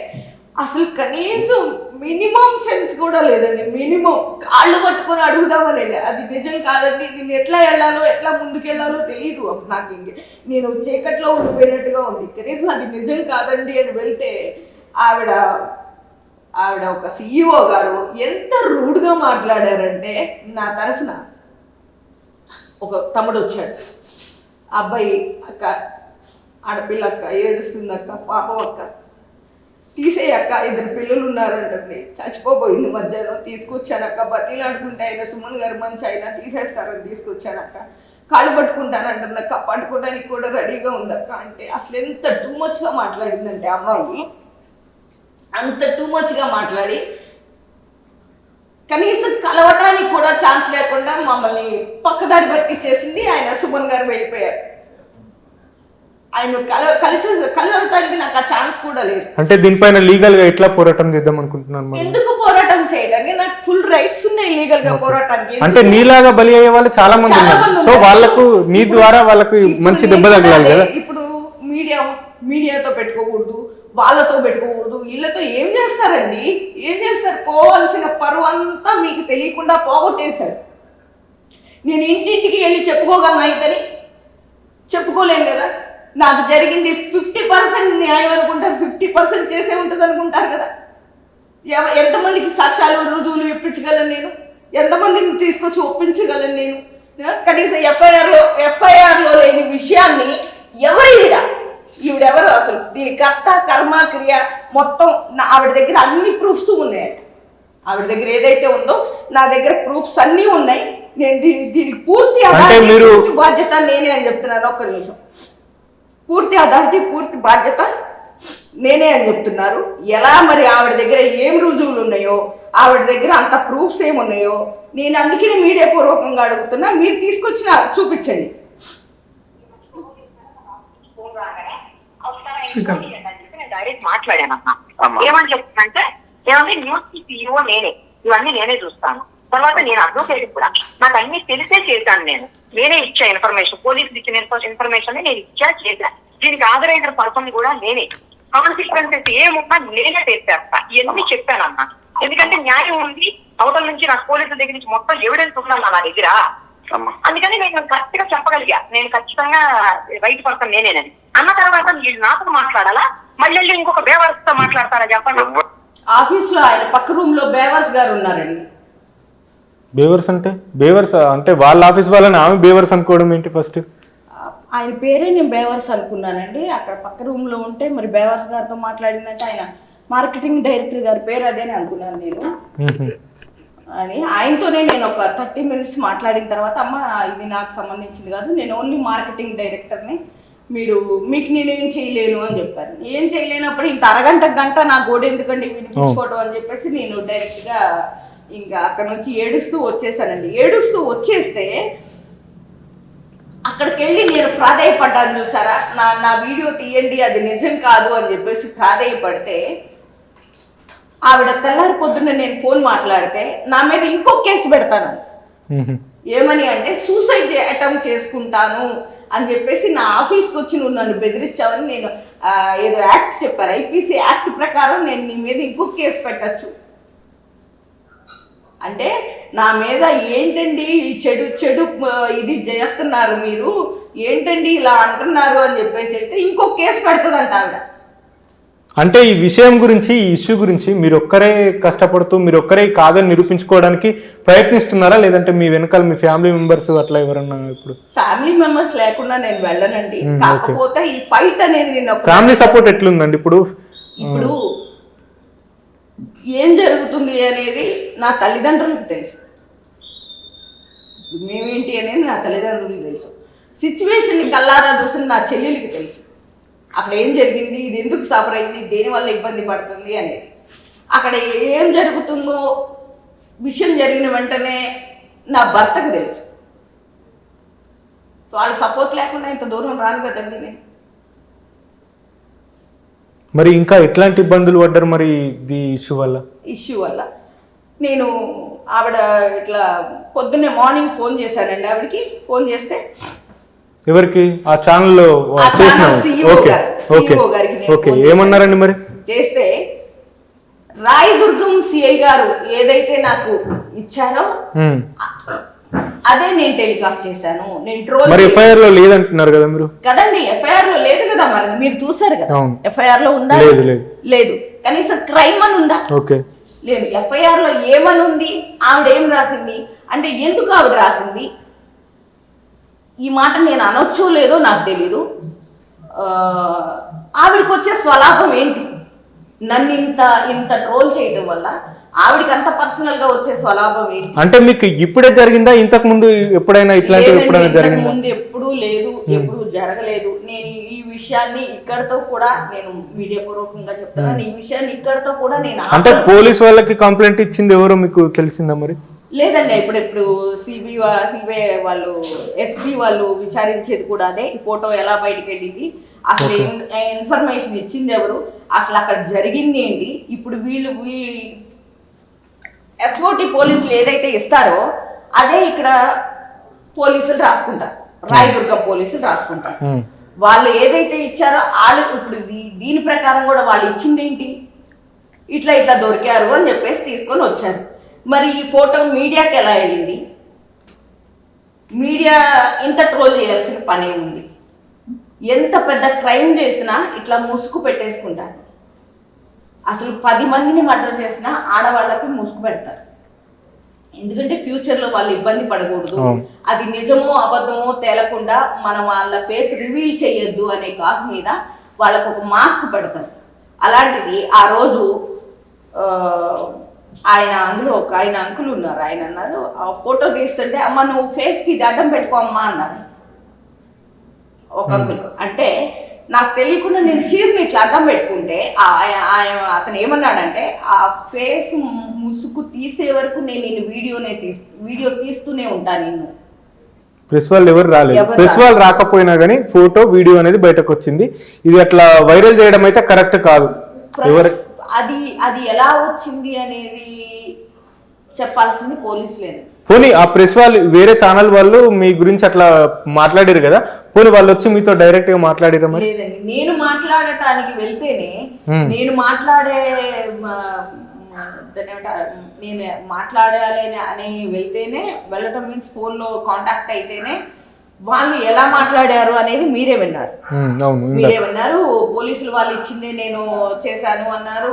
అసలు కనీసం మినిమం సెన్స్ కూడా లేదండి. మినిమం కాళ్ళు పట్టుకొని అడుగుదామని వెళ్ళా. అది నిజం కాదండి, నేను ఎట్లా వెళ్ళాలో ఎట్లా ముందుకెళ్ళాలో తెలియదు అప్పుడు నాకు. నేను చీకట్లో ఉండిపోయినట్టుగా ఉంది. కనీసం అది నిజం కాదండి అని వెళ్తే ఆవిడ ఒక CEO గారు ఎంత రూడ్గా మాట్లాడారంటే, నా తరఫున ఒక తమ్ముడు వచ్చాడు. అబ్బాయి అక్క, ఆడపిల్ల అక్క, ఏడుస్తుంది అక్క, పాపం అక్క, తీసేయక్క, 2 పిల్లలు ఉన్నారంటుంది, చచ్చిపోబోయింది మధ్యాహ్నం, తీసుకొచ్చానక్క, బతీలాడుకుంటే ఆయన సుమన్ గారు మంచి అయినా తీసేస్తారని తీసుకొచ్చానక్క, కాళ్ళు పట్టుకుంటానంటుందక్క, పట్టుకోవడానికి కూడా రెడీగా ఉందక్క అంటే అసలు ఎంత టూ మచ్గా మాట్లాడిందంటే అమ్మాయి, అంత టూ మచ్గా మాట్లాడి కనీసం కలవటానికి కూడా ఛాన్స్ లేకుండా మమ్మల్ని పక్కదారి పట్టించేసింది. ఆయన సుమన్ గారు వెళ్ళిపోయారు. ఆయన కలవటానికి నాకు ఆ ఛాన్స్ కూడా లేదు. అంటే దీనిపైన లీగల్ గా ఎట్లా పోరాటం చేద్దాం అనుకుంటున్నాను? ఎందుకు పోరాటం చేయడానికి? నాకు ఫుల్ రైట్స్ ఉన్నాయి లీగల్ గా పోరాటానికి. అంటే నీలాగా బలి అయ్యే వాళ్ళు చాలా మంది ఉన్నారు. సో వాళ్ళకు నీ ద్వారా వాళ్ళకు మంచి దెబ్బ తగలాలి కదా. ఇప్పుడు మీడియాతో పెట్టుకోకూడదు, వాళ్ళతో పెట్టుకోకూడదు, వీళ్ళతో ఏం చేస్తారండి? ఏం చేస్తారు? పోవాల్సిన పరువు అంతా మీకు తెలియకుండా పోగొట్టేశారు. నేను ఇంటింటికి వెళ్ళి చెప్పుకోగలను అయితేని చెప్పుకోలేను కదా. నాకు జరిగింది 50% న్యాయం అనుకుంటారు, 50% చేసే ఉంటుంది అనుకుంటారు కదా. ఎంతమందికి సాక్ష్యాలు రుజువులు ఇప్పించగలను నేను? ఎంతమందిని తీసుకొచ్చి ఒప్పించగలను నేను? కనీసం ఎఫ్ఐఆర్లో లేని విషయాన్ని ఈవిడెవరు అసలు? దీని కర్త కర్మ క్రియ మొత్తం ఆవిడ దగ్గర అన్ని ప్రూఫ్స్ ఉన్నాయట. ఆవిడ దగ్గర ఏదైతే ఉందో నా దగ్గర ప్రూఫ్స్ అన్నీ ఉన్నాయి. నేను దీనికి పూర్తి బాధ్యత నేనే అని చెప్తున్నాను. ఒక్క నిమిషం. పూర్తి అథారిటీ, పూర్తి బాధ్యత నేనే అని చెప్తున్నారు. ఎలా మరి ఆవిడ దగ్గర ఏం రుజువులు ఉన్నాయో, ఆవిడ దగ్గర అంత ప్రూఫ్స్ ఏమున్నాయో నేను అందుకనే మీడియా పూర్వకంగా అడుగుతున్నా. మీరు తీసుకొచ్చిన చూపించండి. డైరెక్ట్ మాట్లాడానమ్మా. ఏమని చెప్తున్నంటే, ఏమంటే న్యూస్ CEO నేనే, ఇవన్నీ నేనే చూస్తాను. తర్వాత నేను అడ్వకేట్ కూడా, నాకు అన్ని తెలిసే చేశాను. నేనే ఇచ్చా ఇన్ఫర్మేషన్, పోలీసులు ఇచ్చిన ఇన్ఫర్మేషన్ నేను చేశాను. దీనికి హాజరైన పర్సన్ కూడా నేనే. కాన్సిక్వెన్సెస్ ఏమున్నా నేనే చేసేస్తా. ఇవన్నీ చెప్పానమ్మా. ఎందుకంటే న్యాయం ఉంది, అవతల నుంచి నాకు పోలీసుల దగ్గర నుంచి మొత్తం ఎవిడెన్స్ ఉందమ్మా నా దగ్గర. అందుకని నేను కరెక్ట్ గా చెప్పగలిగా, నేను ఖచ్చితంగా రైట్ పర్సన్ నేనేనని. అన్న తర్వాత వీళ్ళు నాతో మాట్లాడాలా, మళ్ళీ ఇంకొక బేవర్స్ తో మాట్లాడతారా చెప్పండి. ఆఫీస్ లో ఆయన పక్క రూమ్ లో బేవర్స్ గారు ఉన్నారండి. బేవర్స్ అంటే వాళ్ళ ఆఫీస్ వాళ్ళని ఆమె బేవర్స్ అనుకోవడం ఏంటి? ఫస్ట్ ఆయన పేరే నేను బేవర్స్ అనుకున్నానండి. అక్కడ పక్క రూమ్ లో ఉంటే మరి బేవర్స్ గారితో మాట్లాడిందంటే ఆయన మార్కెటింగ్ డైరెక్టర్ గారి పేరు అదే అనుకున్నాను నేను. అని ఆయనతోనే నేను ఒక 30 minutes మాట్లాడిన తర్వాత, అమ్మ ఇది నాకు సంబంధించింది కాదు, నేను ఓన్లీ మార్కెటింగ్ డైరెక్టర్ని, మీకు నేనేం చేయలేను అని చెప్పాను. ఏం చేయలేనప్పుడు ఇంత గంట నా గోడు ఎందుకండి వినిపించుకోవడం అని చెప్పేసి నేను డైరెక్ట్గా ఇంకా అక్కడ నుంచి ఏడుస్తూ వచ్చేసానండి. ఏడుస్తూ వచ్చేస్తే అక్కడికి వెళ్ళి నేను ప్రాధేయపడ్డాను చూసారా, నా వీడియో తీయండి అది నిజం కాదు అని చెప్పేసి ప్రాధేయపడితే, ఆవిడ తెల్లారి పొద్దున్న నేను ఫోన్ మాట్లాడితే నా మీద ఇంకో కేసు పెడతాను. ఏమని అంటే సూసైడ్ అటెంప్ట్ చేసుకుంటాను అని చెప్పేసి నా ఆఫీస్కి వచ్చి నువ్వు నన్ను బెదిరించావని నేను ఏదో యాక్ట్ చెప్పారు, IPC యాక్ట్ ప్రకారం నేను నీ మీద ఇంకో కేసు పెట్టచ్చు. అంటే నా మీద ఏంటండి చెడు ఇది చేస్తున్నారు మీరు, ఏంటండి ఇలా అంటున్నారు అని చెప్పేసి వెళ్తే ఇంకో కేసు పెడుతుందంట ఆవిడ. అంటే ఈ విషయం గురించి, ఈ ఇష్యూ గురించి మీరు ఒక్కరే కష్టపడుతూ మీరు ఒక్కరే కాదని నిరూపించుకోవడానికి ప్రయత్నిస్తున్నారా, లేదంటే మీ వెనకాల మీ ఫ్యామిలీ మెంబర్స్ అట్లా ఎవరన్నా? ఇప్పుడు ఫ్యామిలీ మెంబర్స్ లేకుండా నేను వెళ్ళనండి. కాకపోతే ఈ ఫైట్ అనేది నేను ఫ్యామిలీ సపోర్ట్ ఎట్లుందండి ఇప్పుడు ఏం జరుగుతుంది అనేది నా తల్లిదండ్రులకు తెలుసు, మేమేంటి అనేది నా తల్లిదండ్రులకు తెలుసు. సిచ్యువేషన్ని కల్లారా చూసిన నా చెల్లెలికి తెలుసు. అక్కడ ఏం జరిగింది, ఇది ఎందుకు సఫర్ అయింది, దేనివల్ల ఇబ్బంది పడుతుంది అనేది. అక్కడ ఏం జరుగుతుందో విషయం జరిగిన వెంటనే నా భర్తకు తెలుసు. వాళ్ళ సపోర్ట్ లేకుండా ఇంత దూరం రాను కదండి నేను. మరి ఇంకా ఎట్లాంటి ఇబ్బందులు పడ్డారు మరి ఈ ఇష్యూ వల్ల? నేను ఆవిడ ఇట్లా పొద్దున్నే మార్నింగ్ ఫోన్ చేశానండి ఆవిడకి. ఫోన్ చేస్తే ఎవరికి? ఆ ఛానల్లో CEO గారికి ఏమన్నారండి మరి? చేస్తే రాయదుర్గం సిఐ గారు ఏదైతే నాకు ఇచ్చారో అదే నేను టెలికాస్ట్ చేశాను. నేను ట్రోల్ మరి FIR లో లేదంటున్నారు కదా మీరు? కదండి, FIR లో లేదు కదా, మరి మీరు చూసారు కదా. FIR లో ఉందా? లేదు. కనీసం క్రైమ్ అని ఉందా? లేదు. FIR లో ఏమని ఉంది, ఆవిడ ఏం రాసింది అంటే ఎందుకు ఆవిడ రాసింది ఈ మాట నేను అనొచ్చో లేదో నాకు తెలీదు. ఆవిడకి వచ్చే స్వలాభం ఏంటి? నన్ను ఇంత ట్రోల్ చేయడం వల్ల ఆవిడకి అంత పర్సనల్ గా వచ్చే స్వలాభం ఏంటి? అంటే మీకు ఇప్పుడే జరిగిందా? ఇంతకు ముందు ఎప్పుడైనా ముందు ఎప్పుడూ లేదు, ఎప్పుడు జరగలేదు. నేను ఈ విషయాన్ని ఇక్కడతో కూడా నేను మీడియా పూర్వకంగా చెప్తున్నాను. ఈ విషయాన్ని ఇక్కడతో కూడా నేను అంటే పోలీసు వాళ్ళకి కంప్లైంట్ ఇచ్చింది ఎవరో మీకు తెలిసిందా మరి? లేదండి. ఇప్పుడు సిబిఐ వాళ్ళు ఎస్పీ వాళ్ళు విచారించేది కూడా అదే. ఈ ఫోటో ఎలా బయటకు వెళ్ళింది, అసలు ఇన్ఫర్మేషన్ ఇచ్చింది ఎవరు, అసలు అక్కడ జరిగింది ఏంటి. ఇప్పుడు వీళ్ళు SOT పోలీసులు ఏదైతే ఇస్తారో అదే ఇక్కడ పోలీసులు రాసుకుంటారు, రాయదుర్గం పోలీసులు రాసుకుంటారు. వాళ్ళు ఏదైతే ఇచ్చారో వాళ్ళు ఇప్పుడు దీని ప్రకారం కూడా వాళ్ళు ఇచ్చింది ఏంటి, ఇట్లా దొరికారు అని చెప్పేసి తీసుకొని వచ్చారు. మరి ఈ ఫోటో మీడియాకి ఎలా వెళ్ళింది? మీడియా ఇంత ట్రోల్ చేయాల్సిన పని ఉంది. ఎంత పెద్ద క్రైమ్ చేసినా ఇట్లా ముసుగు పెట్టేసుకుంటారు. అసలు 10 మందిని మర్డర్ చేసినా ఆడవాళ్ళకి ముసుగు పెడతారు. ఎందుకంటే ఫ్యూచర్లో వాళ్ళు ఇబ్బంది పడకూడదు, అది నిజమో అబద్ధమో తేలకుండా మనం వాళ్ళ ఫేస్ రివీల్ చేయొద్దు అనే కాజ్ మీద వాళ్ళకు ఒక మాస్క్ పెడతారు. అలాంటిది ఆ రోజు అందులో ఒక ఆయన అంకుల్ ఉన్నారు. ఆయన అన్నారు ఆ ఫోటో తీస్తుంటే అమ్మ నువ్వు ఫేస్కి ఇది అడ్డం పెట్టుకో అమ్మా అన్నారు ఒక అంకుల్. అంటే నాకు తెలియకుండా నేను చీరని ఇట్లా అడ్డం పెట్టుకుంటే అతను ఏమన్నాడంటే ఆ ఫేస్ ముసుగు తీసే వరకు నేను వీడియో తీస్తూనే ఉంటాను. నిన్ను ప్రెస్ వాళ్ళు ఎవరు రాలేదు. ప్రెస్ వాళ్ళు రాకపోయినా కానీ ఫోటో వీడియో అనేది బయటకు వచ్చింది. ఇది అట్లా వైరల్ చేయడం అయితే కరెక్ట్ కాదు. అది ఎలా వచ్చింది అనేది చెప్పాల్సింది పోలీసులేను. పోనీ ఆ ప్రెస్ వాళ్ళు వేరే ఛానల్ వాళ్ళు మీ గురించి అట్లా మాట్లాడారు కదా, పోనీ వాళ్ళు వచ్చి మీతో డైరెక్ట్ గా మాట్లాడారు? లేదండి, నేను మాట్లాడటానికి వెళ్తేనే నేను మాట్లాడాలి అని వెళ్తేనే వెళ్ళటం మీన్స్ ఫోన్ లో కాంటాక్ట్ అయితేనే వాళ్ళు ఎలా మాట్లాడారు అనేది మీరే విన్నారు. పోలీసులు వాళ్ళు ఇచ్చిందే నేను చేశాను అన్నారు.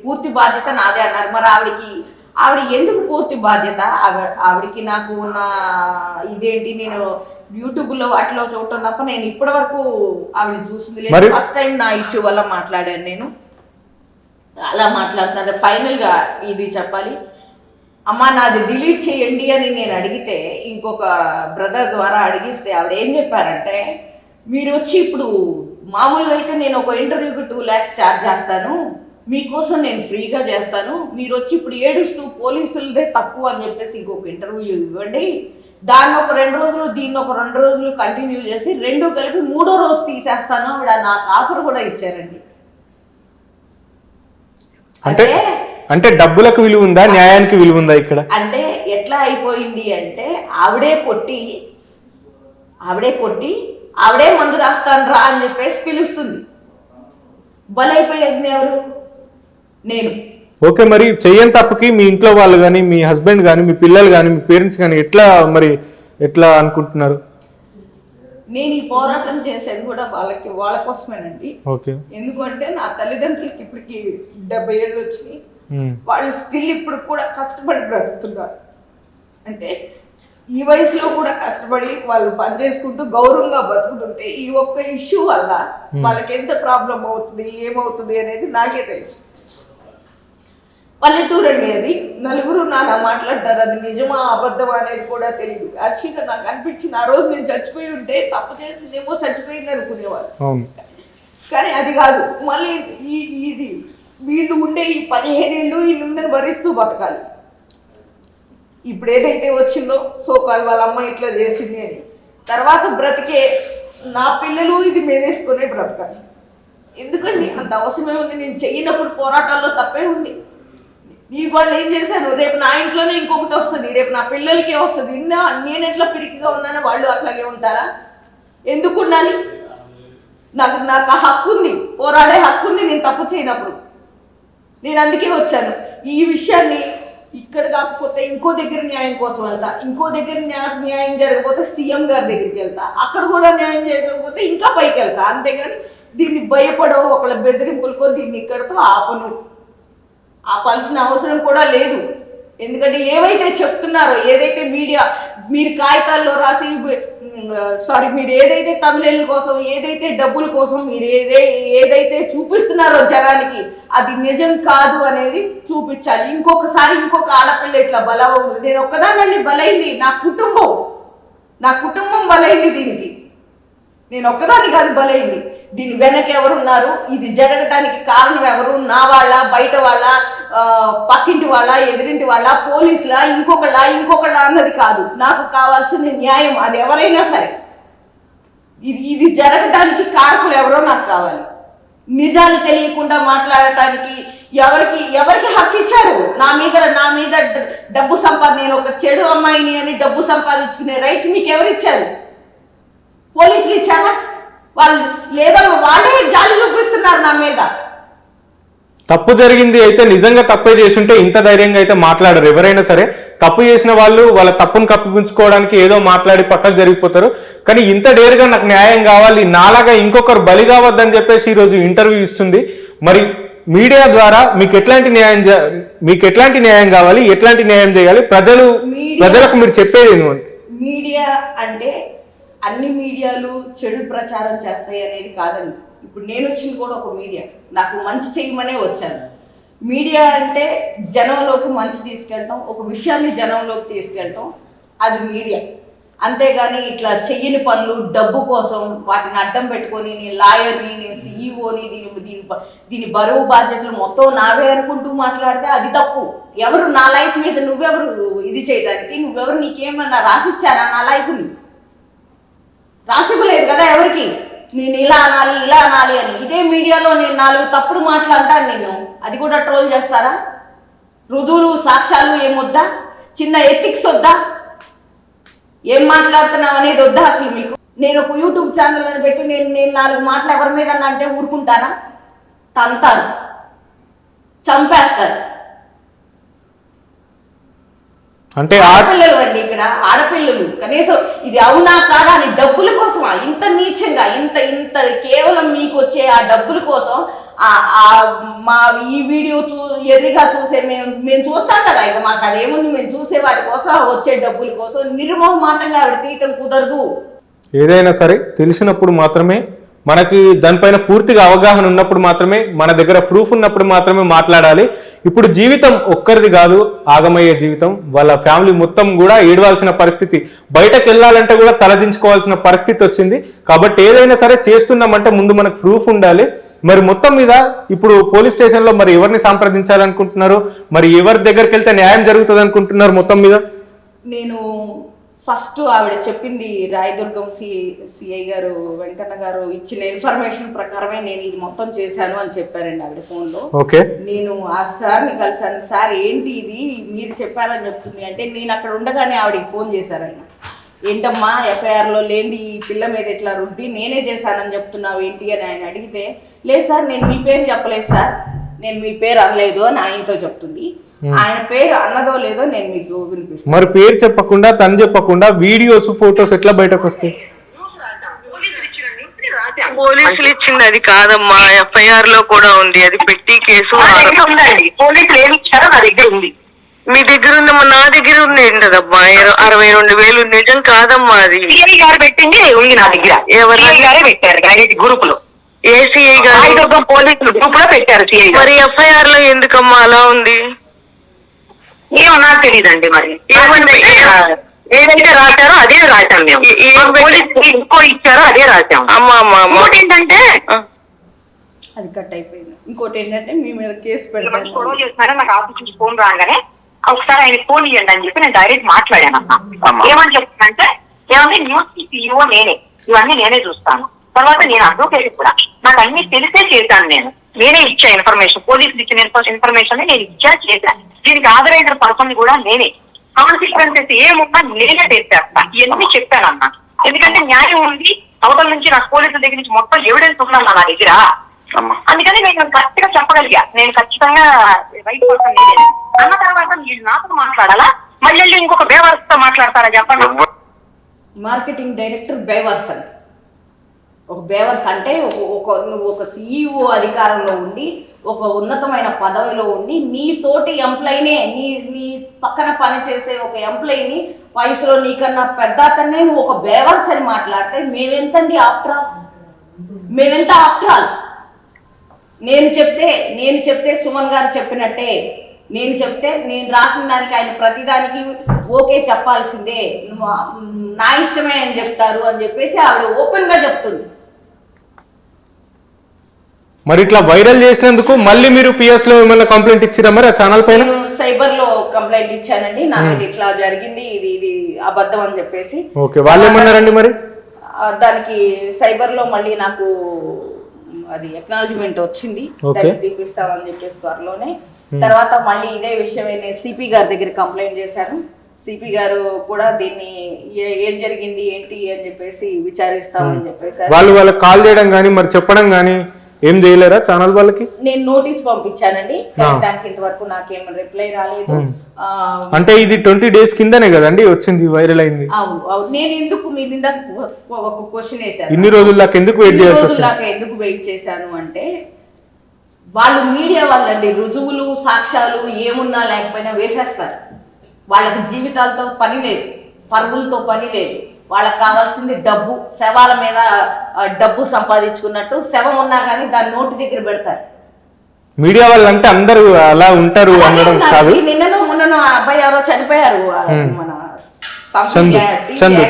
పూర్తి బాధ్యత నాదే అన్నారు. మరి ఆవిడ ఎందుకు పూర్తి బాధ్యత? ఆవిడకి నాకు ఉన్న ఇదేంటి, నేను యూట్యూబ్ లో వాటిలో చూడటం తప్ప నేను ఇప్పటి వరకు ఆవిడ చూసింది లేదు. ఫస్ట్ టైం నా ఇష్యూ వల్ల మాట్లాడాను నేను. అలా మాట్లాడుతున్నారు. ఫైనల్ గా ఇది చెప్పాలి, అమ్మ నాది డిలీట్ చేయండి అని నేను అడిగితే ఇంకొక బ్రదర్ ద్వారా అడిగిస్తే ఆవిడ ఏం చెప్పారంటే, మీరు వచ్చి ఇప్పుడు మామూలుగా అయితే నేను ఒక ఇంటర్వ్యూకి 2 lakhs ఛార్జ్ చేస్తాను, మీకోసం నేను ఫ్రీగా చేస్తాను, మీరు వచ్చి ఇప్పుడు ఏడుస్తూ పోలీసులదే తప్పు అని చెప్పేసి ఇంకొక ఇంటర్వ్యూ ఇవ్వండి, దాన్ని ఒక 2 రోజులు దీన్ని ఒక 2 రోజులు కంటిన్యూ చేసి 2 కలిపి 3వ రోజు తీసేస్తాను. ఆవిడ నాకు ఆఫర్ కూడా ఇచ్చారండి. అంటే డబ్బులకు విలువ ఉందా, న్యాయానికి విలువ ఉందా ఇక్కడ? అంటే ఎట్లా అయిపోయింది అంటే ఆవిడే కొట్టి ఆవిడే మందు రాస్తాను రా అని చెప్పేసి పిలుస్తుంది. బలైపోయేది ఎవరు? నేను. ఓకే, మరి చెయ్యని తప్పుకి మీ ఇంట్లో వాళ్ళు కానీ, మీ హస్బెండ్ కానీ, మీ పిల్లలు కానీ, మీ పేరెంట్స్ కానీ ఎట్లా అనుకుంటున్నారు? నేను ఈ పోరాటం చేసేది కూడా వాళ్ళ కోసమేనండి. ఓకే. ఎందుకంటే నా తల్లిదండ్రులకి ఇప్పటికి 70 ఏళ్ళు వచ్చినాయి. వాళ్ళు స్టిల్ ఇప్పుడు కూడా కష్టపడి బ్రతుకుతున్నారు. అంటే ఈ వయసులో కూడా కష్టపడి వాళ్ళు పని చేసుకుంటూ గౌరవంగా బతుకుతుంటే ఈ ఒక్క ఇష్యూ వల్ల వాళ్ళకి ఎంత ప్రాబ్లం అవుతుంది, ఏమవుతుంది అనేది నాకే తెలుసు. పల్లెటూరు అండి అది. నలుగురు నాన్న మాట్లాడతారు, అది నిజమా అబద్ధమా అనేది కూడా తెలియదు. యాక్చువల్గా నాకు అనిపించింది ఆ రోజు నేను చచ్చిపోయి ఉంటే తప్పు చేసిందేమో చచ్చిపోయింది అనుకునేవాళ్ళు. కానీ అది కాదు. మళ్ళీ ఇది వీళ్ళు ఉండే ఈ 15 ఏళ్ళు వీళ్ళందరినీ భరిస్తూ బతకాలి. ఇప్పుడు ఏదైతే వచ్చిందో సోకాల్ వాళ్ళ అమ్మ ఇట్లా చేసింది అని తర్వాత బ్రతికే నా పిల్లలు ఇది మేనేసుకునే బ్రతకాలి. ఎందుకండి అంత అవసరమే ఉంది? నేను చెయ్యినప్పుడు పోరాటాల్లో తప్పే ఉంది. ఈ వాళ్ళు ఏం చేశారు? రేపు నా ఇంట్లోనే ఇంకొకటి వస్తుంది, రేపు నా పిల్లలకే వస్తుంది. నేను ఎట్లా పిడికిగా ఉన్నానో వాళ్ళు అట్లాగే ఉంటారా? ఎందుకు ఉండాలి? నాకు ఆ హక్కు ఉంది, పోరాడే హక్కు ఉంది. నేను తప్పు చేయనప్పుడు నేను అందుకే వచ్చాను. ఈ విషయాన్ని ఇక్కడ కాకపోతే ఇంకో దగ్గర న్యాయం కోసం వెళ్తా, ఇంకో దగ్గర న్యాయం జరగకపోతే సీఎం గారి దగ్గరికి వెళ్తా, అక్కడ కూడా న్యాయం జరగకపోతే ఇంకా పైకి వెళ్తా. అంతేగాని దీన్ని భయపడో ఒకళ్ళ బెదిరింపులకో దీన్ని ఇక్కడతో ఆపాల్సిన అవసరం కూడా లేదు. ఎందుకంటే ఏవైతే చెప్తున్నారో, ఏదైతే మీడియా మీరు కాగితాల్లో రాసి మీరు ఏదైతే తమిళ కోసం, ఏదైతే డబ్బుల కోసం మీరు ఏదైతే చూపిస్తున్నారో జనానికి, అది నిజం కాదు అనేది చూపించాలి. ఇంకొకసారి ఇంకొక ఆడపిల్ల ఇట్లా బలవుతుంది. నేను ఒక్కదాన్ని బలైంది, నా కుటుంబం బలైంది దీనికి. నేను ఒక్కదాన్ని కాదు బలైంది. దీని వెనక ఎవరున్నారు, ఇది జరగటానికి కారణం ఎవరు? నా వాళ్ళ, బయట వాళ్ళ, పక్కింటి వాళ్ళ, ఎదురింటి వాళ్ళ, పోలీసులా, ఇంకొకళ్ళ అన్నది కాదు. నాకు కావాల్సిన న్యాయం. అది ఎవరైనా సరే, ఇది జరగటానికి కారకులు ఎవరో నాకు కావాలి. నిజాలు తెలియకుండా మాట్లాడటానికి ఎవరికి హక్కు ఇచ్చారు? నా మీద డబ్బు నేను ఒక చెడు అమ్మాయిని అని డబ్బు సంపాదించుకునే రైట్స్ మీకు ఎవరు ఇచ్చారు? పోలీసులు ఇచ్చారా? వాళ్ళు లేదా వాళ్ళే జాలి చూపిస్తున్నారు నా మీద. తప్పు జరిగింది అయితే నిజంగా తప్పే చేసుంటే ఇంత ధైర్యంగా అయితే మాట్లాడరు. ఎవరైనా సరే తప్పు చేసిన వాళ్ళు వాళ్ళ తప్పును కప్పిపుచ్చుకోవడానికి ఏదో మాట్లాడి పక్కకు జరిగిపోతారు. కానీ ఇంత డేరుగా నాకు న్యాయం కావాలి, నాలాగా ఇంకొకరు బలి కావద్దని చెప్పేసి ఈరోజు ఇంటర్వ్యూ ఇస్తుంది. మరి మీడియా ద్వారా మీకు ఎట్లాంటి న్యాయం కావాలి, ఎట్లాంటి న్యాయం చేయాలి, ప్రజలకు మీరు చెప్పేది ఏంటంటే? మీడియా అంటే అన్ని మీడియాలు చెడు ప్రచారం చేస్తాయి అనేది కాదండి. ఇప్పుడు నేను వచ్చింది కూడా ఒక మీడియా, నాకు మంచి చేయమనే వచ్చాను. మీడియా అంటే జనంలోకి మంచి తీసుకెళ్ళటం, ఒక విషయాన్ని జనంలోకి తీసుకెళ్ళటం, అది మీడియా. అంతేగాని ఇట్లా చెయ్యని పనులు డబ్బు కోసం వాటిని అడ్డం పెట్టుకొని నేను లాయర్ని, నేను సీఈఓని, దీని బరువు బాధ్యతలు మొత్తం నావే అనుకుంటూ మాట్లాడితే అది తప్పు. ఎవరు నా లైఫ్ మీద నువ్వెవరు ఇది చేయడానికి? నువ్వెవరు? నీకేమన్నా రాసిచ్చానా నా లైఫ్ని? రాసివ్వలేదు కదా ఎవరికి. నేను ఇలా అనాలి అని. ఇదే మీడియాలో నేను 4 తప్పుడు మాట్లాడతాను నేను, అది కూడా ట్రోల్ చేస్తారా? రుజువులు సాక్ష్యాలు ఏమొద్దా? చిన్న ఎథిక్స్ వద్దా? ఏం మాట్లాడుతున్నావు అనేది వద్దా అసలు మీకు? నేను ఒక యూట్యూబ్ ఛానల్ అని పెట్టి నేను 4 మాటలు ఎవరి మీద అంటే ఊరుకుంటారా? తంతారు, చంపేస్తారు. అంటే ఆడపిల్లలు అండి, ఇక్కడ ఆడపిల్లలు. కనీసం ఇది అవునా కాదా అని డబ్బుల కోసమా ఇంత నీచంగా, ఇంత కేవలం మీకు వచ్చే ఆ డబ్బుల కోసం మా ఈ వీడియో ఎర్రిగా చూసే మేము చూస్తాం కదా, ఇక మాకు అదేముంది, మేము చూసే వాటి కోసం వచ్చే డబ్బుల కోసం నిర్మోహమాటంగా ఆవిడ తీయటం కుదరదు. ఏదైనా సరే తెలిసినప్పుడు మాత్రమే, మనకి దానిపైన పూర్తిగా అవగాహన ఉన్నప్పుడు మాత్రమే, మన దగ్గర ప్రూఫ్ ఉన్నప్పుడు మాత్రమే మాట్లాడాలి. ఇప్పుడు జీవితం ఒక్కరిది కాదు, ఆగమయ్యే జీవితం. వాళ్ళ ఫ్యామిలీ మొత్తం కూడా ఏడవాల్సిన పరిస్థితి, బయటకు వెళ్ళాలంటే కూడా తలదించుకోవాల్సిన పరిస్థితి వచ్చింది. కాబట్టి ఏదైనా సరే చేస్తున్నామంటే ముందు మనకు ప్రూఫ్ ఉండాలి. మరి మొత్తం మీద ఇప్పుడు పోలీస్ స్టేషన్లో మరి ఎవరిని సంప్రదించాలనుకుంటున్నారు, మరి ఎవరి దగ్గరికి వెళ్తే న్యాయం జరుగుతుంది అనుకుంటున్నారు? మొత్తం మీద నేను ఫస్ట్ ఆవిడ చెప్పింది, రాయదుర్గం సిఐ గారు వెంకన్న గారు ఇచ్చిన ఇన్ఫర్మేషన్ ప్రకారమే నేను ఇది మొత్తం చేశాను అని చెప్పారండి ఆవిడ ఫోన్లో. ఓకే, నేను ఆ సార్ని కలిసాను. సార్ ఏంటి ఇది మీరు చెప్పారని చెప్తుంది అంటే, నేను అక్కడ ఉండగానే ఆవిడకి ఫోన్ చేశారు ఆయన. ఏంటమ్మా ఎఫ్ఐఆర్లో లేని ఈ పిల్ల మీద ఎట్లా రుద్ది నేనే చేశానని చెప్తున్నావు ఏంటి అని ఆయన అడిగితే, లేదు సార్ నేను మీ పేరు చెప్పలేదు సార్, నేను మీ పేరు అనలేదు అని ఆయనతో చెప్తుంది. ఆయన పేరు అన్నదో లేదో నేను మీకు వినిపిస్తాను. మరి పేరు చెప్పకుండా, తను చెప్పకుండా వీడియోస్ ఫోటోస్ ఎట్లా బయటకు వస్తాయి? పోలీసులు ఇచ్చింది అది కాదమ్మా, ఎఫ్ఐఆర్ లో కూడా ఉంది, అది పెట్టి కేసు. పోలీసులు ఏమి ఇచ్చారో నా దగ్గర ఉంది. మీ దగ్గర ఉందమ్మా, నా దగ్గర ఉంది ఏంటదమ్మా 62,000. నిజం కాదమ్మా అది. సిఐ గారు పెట్టింది ఉంది నా దగ్గర. ఎవరు గారే పెట్టారు డైరెక్ట్ గ్రూప్ లో. ఏసీఐ గారు పోలీసులు గ్రూప్ లో పెట్టారు సిఐ. మరి ఎఫ్ఐఆర్ లో ఎందుకమ్మా అలా ఉంది? ఏమో నాకు తెలియదండి. మరి ఏదైతే రాశారో అదే రాశాం మేము. పోలీసులు ఇంకో ఇచ్చారో అదే రాశాం. ఇంకోటి ఏంటంటే అది కట్ అయిపోయింది. ఇంకోటి ఏంటంటే మీ మీద కేసు పెడతాను. గొడవ చేస్తున్నారని నాకు ఆఫీస్ నుంచి ఫోన్ రాగానే ఒకసారి ఆయన ఫోన్ ఇవ్వండి అని చెప్పి నేను డైరెక్ట్ మాట్లాడాను అన్న. ఏమని చెప్తానంటే ఏమంటే న్యూస్ కి CEO నేనే, ఇవన్నీ నేనే చూస్తాను. తర్వాత నేను అడ్వకేట్ కూడా, నాకు అన్ని తెలిసే చేశాను. నేనే ఇచ్చా ఇన్ఫర్మేషన్, పోలీసులు ఇచ్చిన ఇన్ఫర్మేషన్ నేను చేశాను. దీనికి ఆథరైజ్డ్ పర్సన్ కూడా నేనే. కాన్సిక్వెన్సెస్ ఏమున్నా నేనే చేసేస్తా, ఇవన్నీ చెప్పానన్నా. ఎందుకంటే న్యాయం ఉంది, అవతల నుంచి నాకు పోలీసుల దగ్గర నుంచి మొత్తం ఎవిడెన్స్ ఉందన్నా నా దగ్గర. అందుకని నేను కరెక్ట్ గా చెప్పగలిగా, నేను ఖచ్చితంగా రైట్ పర్సన్ నేనే అన్న. తర్వాత మీరు నాతో మాట్లాడాలా, మళ్ళీ ఇంకొక బేవర్స్తో మాట్లాడతారా చెప్పండి. మార్కెటింగ్ డైరెక్టర్ బేవర్స్ ఒక బేవర్స్ అంటే నువ్వు ఒక CEO అధికారంలో ఉండి ఒక ఉన్నతమైన పదవిలో ఉండి నీ తోటి ఎంప్లాయీనే, నీ పక్కన పనిచేసే ఒక ఎంప్లాయీని వయసులో నీకన్నా పెద్ద అతన్నే నువ్వు ఒక బేవర్స్ అని మాట్లాడితే మేమెంతండి? ఆఫ్టర్ ఆల్ నేను చెప్తే సుమన్ గారు చెప్పినట్టే, నేను రాసిన దానికి ఆయన ప్రతిదానికి ఓకే చెప్పాల్సిందే, నా ఇష్టమే అని చెప్తారు అని చెప్పేసి ఆవిడ ఓపెన్ గా చెప్తుంది. మరి ఇట్లా వైరల్ చేసినందుకు మళ్ళీ మీరు PS లో ఏమైనా కంప్లైంట్ ఇచ్చిరా మరి ఆ ఛానల్ పైన? నేను సైబర్ లో కంప్లైంట్ ఇచ్చానండి, నాకు ఇట్లా జరిగింది, ఇది అబద్ధం అని చెప్పేసి. ఓకే, వాళ్ళు ఏమన్నారండి మరి? దానికి సైబర్ లో మళ్ళీ నాకు అది ఎక్నాలజ్మెంట్ వచ్చింది, దాన్ని తీపిస్తామని చెప్పేసి త్వరలోనే. తర్వాత మళ్ళీ ఇదే విషయమే నేను CP గారి దగ్గర కంప్లైంట్ చేశాను. CP గారు కూడా దీన్ని ఏం జరిగింది ఏంటి అని చెప్పేసి విచారిస్తామని చెప్పేసి వాళ్ళకి కాల్ చేయడం కానీ మరి చెప్పడం కానీ ఏం చేయలేరా ఛానల్ వాళ్ళకి? నేను నోటీస్ పంపించానండి, దానికి ఇంతవరకు నాకేం రిప్లై రాలేదు. అంటే ఇది 20 days కిందనే కదండి వచ్చింది, వైరల్ అయింది. అవును, నేను ఎందుకు మీ ఒక క్వశ్చన్ వేశాను, ఇన్ని రోజుల దాకా ఎందుకు వెయిట్ చేశాను అంటే, వాళ్ళు మీడియా వాళ్ళండి రుజువులు సాక్ష్యాలు ఏమున్నా లేకపోయినా వేసేస్తారు. వాళ్ళకి జీవితాలతో పని లేదు, పరుగులతో పని లేదు, వాళ్ళకి కావాల్సింది డబ్బు. శవాల మీద డబ్బు సంపాదించుకున్నట్టు శవం ఉన్నా కానీ దాని నోటి దగ్గర పెడతారు. మీడియా వాళ్ళు అంటే అందరూ అలా ఉంటారు అనడం కాదు. నిన్నను మొన్న అబ్బాయి ఎవరో చనిపోయారు, మన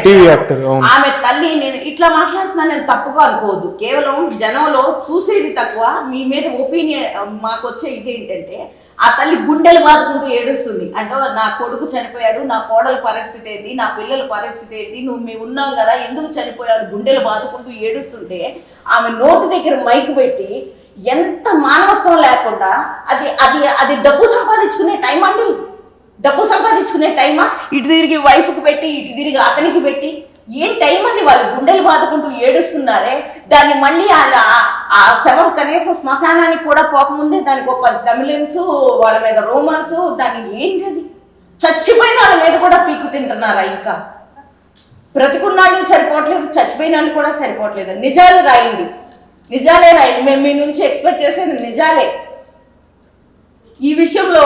టీవీ యాక్టర్, ఆమె తల్లి. నేను ఇట్లా మాట్లాడుతున్నాను, నేను తప్పుగా అనుకోవద్దు. కేవలం జనంలో చూసేది తక్కువ, మీ మీద ఒపీనియన్ మాకు వచ్చే ఇదేంటంటే, ఆ తల్లి గుండెలు బాదుకుంటూ ఏడుస్తుంది. అంటే నా కొడుకు చనిపోయాడు, నా కోడల పరిస్థితి ఏంటి, నా పిల్లల పరిస్థితి ఏంటి, మేము ఉన్నాం కదా ఎందుకు చనిపోయాడు, గుండెలు బాదుకుంటూ ఏడుస్తుంటే ఆమె నోటి దగ్గర మైక్ పెట్టి ఎంత మానవత్వం లేకుండా, అది అది అది డబ్బు సంపాదించుకునే టైం అండి. డబ్బు సంపాదించుకునే టైమా? ఇటు తిరిగి వైఫ్కి పెట్టి ఇటు తిరిగి అతనికి పెట్టి ఏం టైం అది? వాళ్ళు గుండెలు బాదుకుంటూ ఏడుస్తున్నారే, దాన్ని మళ్ళీ ఆ శవం కనీసం శ్మశానానికి కూడా పోకముందే దానికి ఒక 10 తమిళన్స్ వాళ్ళ మీద రోమన్స్, దాన్ని ఏంటది? చచ్చిపోయిన వాళ్ళ మీద కూడా పీక్కు తింటున్నారా? ఇంకా బ్రతికున్నాళ్ళు సరిపోవట్లేదు, చచ్చిపోయిన వాళ్ళు కూడా సరిపోవట్లేదు. నిజాలు రాయండి, నిజాలే రాయండి. మేము మీ నుంచి ఎక్స్పెక్ట్ చేసేది నిజాలే. ఈ విషయంలో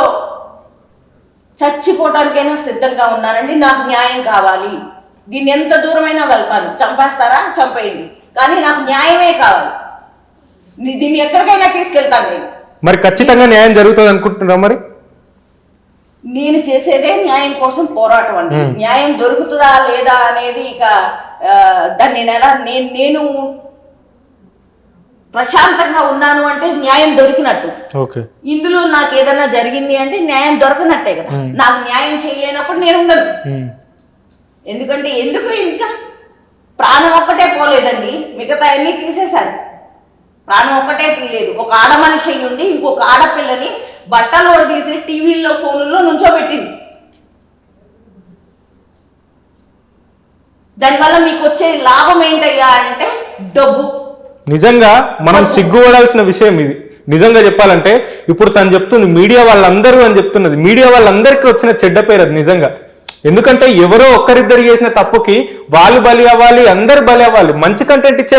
చచ్చిపోవడానికైనా సిద్ధంగా ఉన్నానండి, నాకు న్యాయం కావాలి. దీన్ని ఎంత దూరమైనా వెళ్తాను, చంపేస్తారా చంపేయండి, కానీ నాకు న్యాయమే కావాలి. దీన్ని ఎక్కడికైనా తీసుకెళ్తాను నేను. మరి ఖచ్చితంగా న్యాయం జరుగుతుంది అనుకుంటున్నా? మరి నేను చేసేదే న్యాయం కోసం పోరాటం అండి. న్యాయం దొరుకుతుందా లేదా అనేది ఇక దాన్ని నేను ప్రశాంతంగా ఉన్నాను అంటే న్యాయం దొరికినట్టు. ఇందులో నాకు ఏదైనా జరిగింది అంటే న్యాయం దొరకనట్టే కదా. నాకు న్యాయం చేయలేనప్పుడు నేను ఉండను. ఎందుకంటే ఇంకా ప్రాణం ఒక్కటే పోలేదండి, మిగతా అన్ని తీసేశారు. ప్రాణం ఒక్కటే తీయలేదు. ఒక ఆడ మనిషి అయ్యి ఉండి ఇంకొక ఆడపిల్లని బట్టలు తీసి టీవీల్లో ఫోన్లలో నుంచోబెట్టింది. దానివల్ల మీకు వచ్చే లాభం ఏంటయ్యా అంటే డబ్బు. నిజంగా మనం సిగ్గుపడాల్సిన విషయం ఇది. నిజంగా చెప్పాలంటే ఇప్పుడు తను చెప్తుంది మీడియా వాళ్ళందరూ అని చెప్తున్నది, మీడియా వాళ్ళందరికీ వచ్చిన చెడ్డ పేరు అది నిజంగా. ఎందుకంటే ఎవరో ఒక్కరిద్దరు చేసిన తప్పుకి వాళ్ళు బలి అవ్వాలి, అందరు బలి అవ్వాలి. మంచి కంటెంట్ ఇచ్చే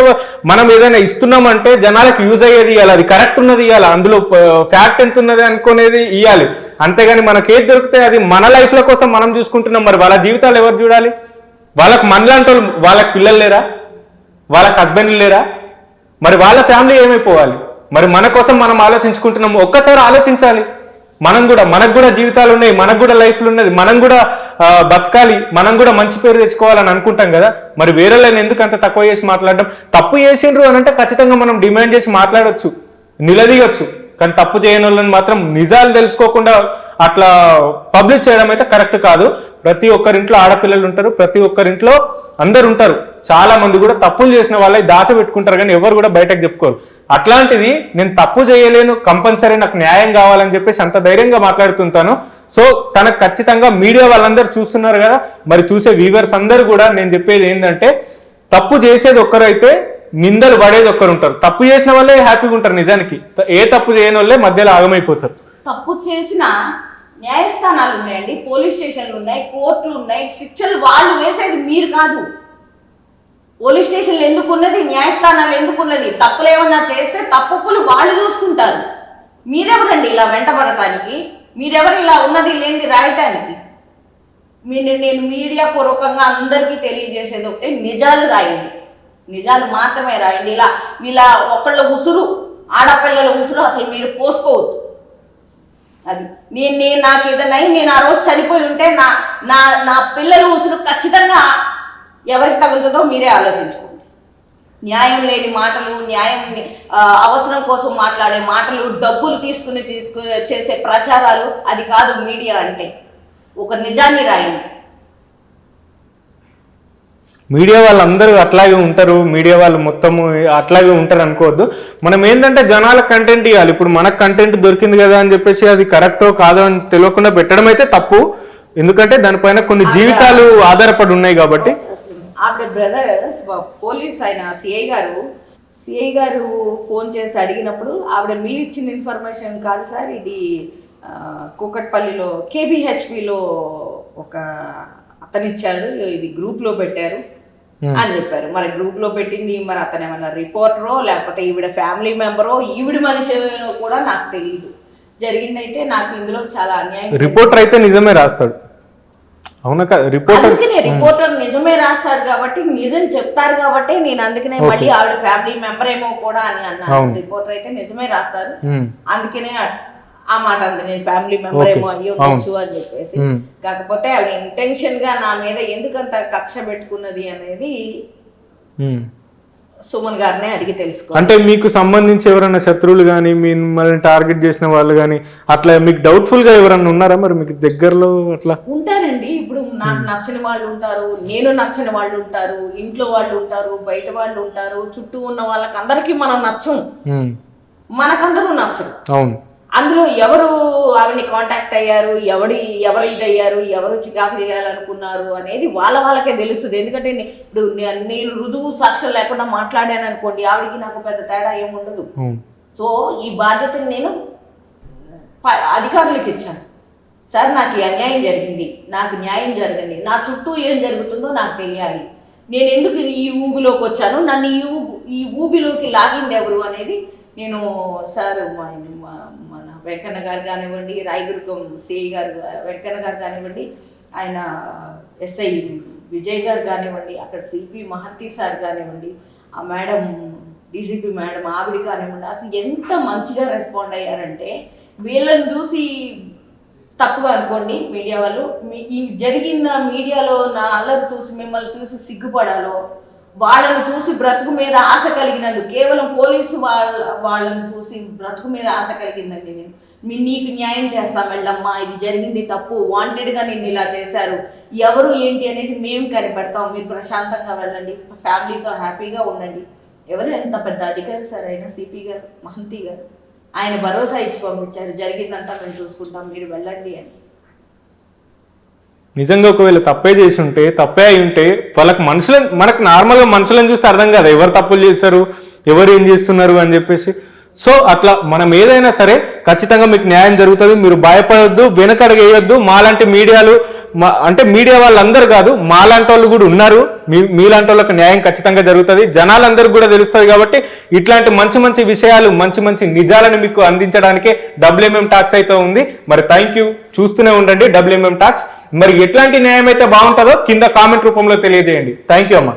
మనం ఏదైనా ఇస్తున్నామంటే జనాలకు యూజ్ అయ్యేది ఇవ్వాలి, అది కరెక్ట్ ఉన్నది ఇవ్వాలి, అందులో ఫ్యాక్ట్ ఎంత ఉన్నది అనుకునేది ఇవ్వాలి. అంతేగాని మనకేది దొరికితే అది మన లైఫ్ల కోసం మనం చూసుకుంటున్నాం. మరి వాళ్ళ జీవితాలు ఎవరు చూడాలి? వాళ్ళకి మనలాంటి వాళ్ళు, వాళ్ళకి పిల్లలు లేరా, వాళ్ళకి హస్బెండ్లు లేరా? మరి వాళ్ళ ఫ్యామిలీ ఏమైపోవాలి? మరి మన కోసం మనం ఆలోచించుకుంటున్నాము. ఒక్కసారి ఆలోచించాలి. మనకు కూడా జీవితాలు ఉన్నాయి, మనకు కూడా లైఫ్లు ఉన్నది, మనం కూడా బతకాలి, మనం కూడా మంచి పేరు తెచ్చుకోవాలని అనుకుంటాం కదా. మరి వేరే ఎందుకు అంత తక్కువ చేసి మాట్లాడడం? తప్పు చేసిండ్రు అని అంటే ఖచ్చితంగా మనం డిమాండ్ చేసి మాట్లాడొచ్చు, నిలదీయొచ్చు. కానీ తప్పు చేయని వాళ్ళని మాత్రం నిజాలు తెలుసుకోకుండా అట్లా పబ్లిష్ చేయడం అయితే కరెక్ట్ కాదు. ప్రతి ఒక్కరింట్లో ఆడపిల్లలు ఉంటారు, ప్రతి ఒక్కరింట్లో అందరు ఉంటారు. చాలా మంది కూడా తప్పులు చేసిన వాళ్ళని దాచిపెట్టుకుంటారు కానీ ఎవరు కూడా బయటకు చెప్పుకోరు. అట్లాంటిది నేను తప్పు చేయలేను, కంపల్సరీ నాకు న్యాయం కావాలని చెప్పేసి అంత ధైర్యంగా మాట్లాడుతుంటాను. సో తనకు ఖచ్చితంగా మీడియా వాళ్ళందరూ చూస్తున్నారు కదా, మరి చూసే వ్యూవర్స్ అందరూ కూడా నేను చెప్పేది ఏంటంటే, తప్పు చేసేది ఒక్కరైతే నిందలు పడేది ఒక్కరు ఉంటారు. తప్పు చేసిన వాళ్ళే హ్యాపీగా ఉంటారు. నిజానికి ఏ తప్పు చేయని వాళ్ళే మధ్యలో ఆగమైపోతారు. తప్పు చేసిన న్యాయస్థానాలు ఉన్నాయండి, పోలీస్ స్టేషన్లు ఉన్నాయి, కోర్టులు ఉన్నాయి. శిక్షలు వాళ్ళు వేసేది మీరు కాదు. పోలీస్ స్టేషన్లు ఎందుకున్నది, న్యాయస్థానాలు ఎందుకున్నది? తప్పులు ఏమన్నా చేస్తే తప్పులు వాళ్ళు చూసుకుంటారు. మీరెవరండి ఇలా వెంటబడటానికి? మీరెవరు ఇలా ఉన్నది లేనిది రాయటానికి? నేను మీడియా పూర్వకంగా అందరికీ తెలియజేసేది ఒకటే, నిజాలు రాయండి, నిజాలు మాత్రమే రాయండి. ఇలా ఒకళ్ళ ఉసురు, ఆడపిల్లల ఉసురు అసలు మీరు పోసుకోవద్దు. అది నేను నాకు ఏదైనా నేను ఆ రోజు చనిపోయి ఉంటే నా పిల్లల ఉసురు ఖచ్చితంగా ఎవరికి తగులుతుందో మీరే ఆలోచించుకోండి. న్యాయం లేని మాటలు, న్యాయం అవసరం కోసం మాట్లాడే మాటలు, డబ్బులు తీసుకుని చేసే ప్రచారాలు, అది కాదు మీడియా అంటే. ఒక నిజాన్ని రాయండి. మీడియా వాళ్ళందరూ అట్లాగే ఉంటారు, మీడియా వాళ్ళు మొత్తము అట్లాగే ఉంటారు అనుకోవద్దు. మనం ఏంటంటే జనాల కంటెంట్ ఇవ్వాలి. ఇప్పుడు మనకు కంటెంట్ దొరికింది కదా అని చెప్పేసి అది కరెక్టో కాదో అని తెలియకుండా పెట్టడం అయితే తప్పు. ఎందుకంటే దానిపైన కొన్ని జీవితాలు ఆధారపడి ఉన్నాయి కాబట్టి. ఆవిడ బ్రదర్ పోలీస్ ఆయన సిఐ గారు ఫోన్ చేసి అడిగినప్పుడు ఆవిడ మీరు ఇచ్చిన ఇన్ఫర్మేషన్ కాదు సార్, ఇది కూకట్పల్లిలో KBHPలో ఒక అతను ఇచ్చాడు, ఇది గ్రూప్లో పెట్టారు అని చెప్పారు. మరి గ్రూప్లో పెట్టింది మరి అతను ఏమన్నా రిపోర్టరో లేకపోతే ఈవిడ ఫ్యామిలీ మెంబరో ఈవిడ మనిషి కూడా నాకు తెలియదు. జరిగిందైతే నాకు ఇందులో చాలా అన్యాయం. రిపోర్టర్ అయితే నిజమే రాస్తాడు, అవునా? రిపోర్టర్ నిజమే రాస్తాడు కాబట్టి, నిజం చెప్తారు కాబట్టి నేను అందుకనే మళ్ళీ ఆవిడ ఫ్యామిలీ మెంబర్ ఏమో కూడా అని అన్నాను. రిపోర్టర్ అయితే నిజమే రాస్తారు, అందుకనే ఆ మాట అంది, నేను ఫ్యామిలీ మెంబర్ ఏమో అయ్యి ఉండొచ్చు అని చెప్పేసి. కాకపోతే ఆవిడ ఇంటెన్షన్ గా నా మీద ఎందుకంత కక్ష పెట్టుకున్నది అనేది సుమన్ గారినే అడిగి తెలుసుకో. అంటే మీకు సంబంధించి ఎవరైనా శత్రువులు కానీ మిమ్మల్ని టార్గెట్ చేసిన వాళ్ళు కానీ అట్లా మీకు డౌట్ఫుల్ గా ఎవరైనా ఉన్నారా మరి మీకు దగ్గరలో? అట్లా ఉంటారండి. ఇప్పుడు నాకు నచ్చని వాళ్ళు ఉంటారు, నేను నచ్చని వాళ్ళు ఉంటారు, ఇంట్లో వాళ్ళు ఉంటారు, బయట వాళ్ళు ఉంటారు, చుట్టూ ఉన్న వాళ్ళకి అందరికీ మనం నచ్చం, మనకందరూ నచ్చరు. అవును. అందులో ఎవరు ఆవిడని కాంటాక్ట్ అయ్యారు, ఎవరు ఇదయ్యారు, ఎవరు చికాకు చేయాలనుకున్నారు అనేది వాళ్ళకే తెలుస్తుంది. ఎందుకంటే ఇప్పుడు నేను రుజువు సాక్ష్యం లేకుండా మాట్లాడాను అనుకోండి, ఆవిడికి నాకు పెద్ద తేడా ఏముండదు. సో ఈ బాధ్యతను నేను అధికారులకు ఇచ్చాను. సార్ నాకు ఈ అన్యాయం జరిగింది, నాకు న్యాయం జరగండి, నా చుట్టూ ఏం జరుగుతుందో నాకు తెలియాలి, నేను ఎందుకు ఈ ఊబిలోకి వచ్చాను, నన్ను ఈ ఊబిలోకి లాగింది ఎవరు అనేది నేను సార్ మన వెంకన్న గారు కానివ్వండి, రాయదుర్గం సిఐ గారు వెంకన్న గారు కానివ్వండి, ఆయన SI విజయ్ గారు కానివ్వండి, అక్కడ CP మహంతి సార్ కానివ్వండి, ఆ మేడం DCP మేడం ఆవిడ కానివ్వండి, అసలు ఎంత మంచిగా రెస్పాండ్ అయ్యారంటే, వీళ్ళని చూసి తప్పుగా అనుకోండి మీడియా వాళ్ళు, ఈ జరిగిన మీడియాలో నా అల్లరి చూసి మిమ్మల్ని చూసి సిగ్గుపడాలో, వాళ్ళని చూసి బ్రతుకు మీద ఆశ కలిగినందుకు, కేవలం పోలీసు వాళ్ళని చూసి బ్రతుకు మీద ఆశ కలిగిందండి. నేను నీకు న్యాయం చేస్తాం వెళ్ళమ్మా, ఇది జరిగింది తప్పు, వాంటెడ్గా నిన్ను ఇలా చేశారు, ఎవరు ఏంటి అనేది మేము కనిపెడతాం, మీరు ప్రశాంతంగా వెళ్ళండి, ఫ్యామిలీతో హ్యాపీగా ఉండండి. ఎవరు ఎంత పెద్ద అధికారి సార్ అయినా CP గారు మహంతి గారు, ఆయన భరోసా ఇచ్చి పంపించారు, జరిగిందంతా మేము చూసుకుంటాం, మీరు వెళ్ళండి అని. నిజంగా ఒకవేళ తప్పే చేసి ఉంటే, తప్పే అయి ఉంటే వాళ్ళకి మనకు నార్మల్గా మనుషులను చూస్తే అర్థం కాదు ఎవరు తప్పులు చేస్తారు, ఎవరు ఏం చేస్తున్నారు అని చెప్పేసి. సో అట్లా మనం ఏదైనా సరే ఖచ్చితంగా మీకు న్యాయం జరుగుతుంది, మీరు భయపడొద్దు, వెనకడుగు వేయొద్దు. మాలాంటి మీడియాలు అంటే మీడియా వాళ్ళందరూ కాదు, మాలాంటి వాళ్ళు కూడా ఉన్నారు, మీలాంటి వాళ్ళకి న్యాయం ఖచ్చితంగా జరుగుతుంది, జనాలందరికీ కూడా తెలుస్తుంది. కాబట్టి ఇట్లాంటి మంచి మంచి విషయాలు, మంచి మంచి నిజాలను మీకు అందించడానికే WMM టాక్స్ అయితే ఉంది. మరి థ్యాంక్ యూ, చూస్తూనే ఉండండి WMM టాక్స్. మరి ఎట్లాంటి న్యాయం అయితే బాగుంటుందో కింద కామెంట్ రూపంలో తెలియజేయండి. థ్యాంక్ యూ అమ్మా.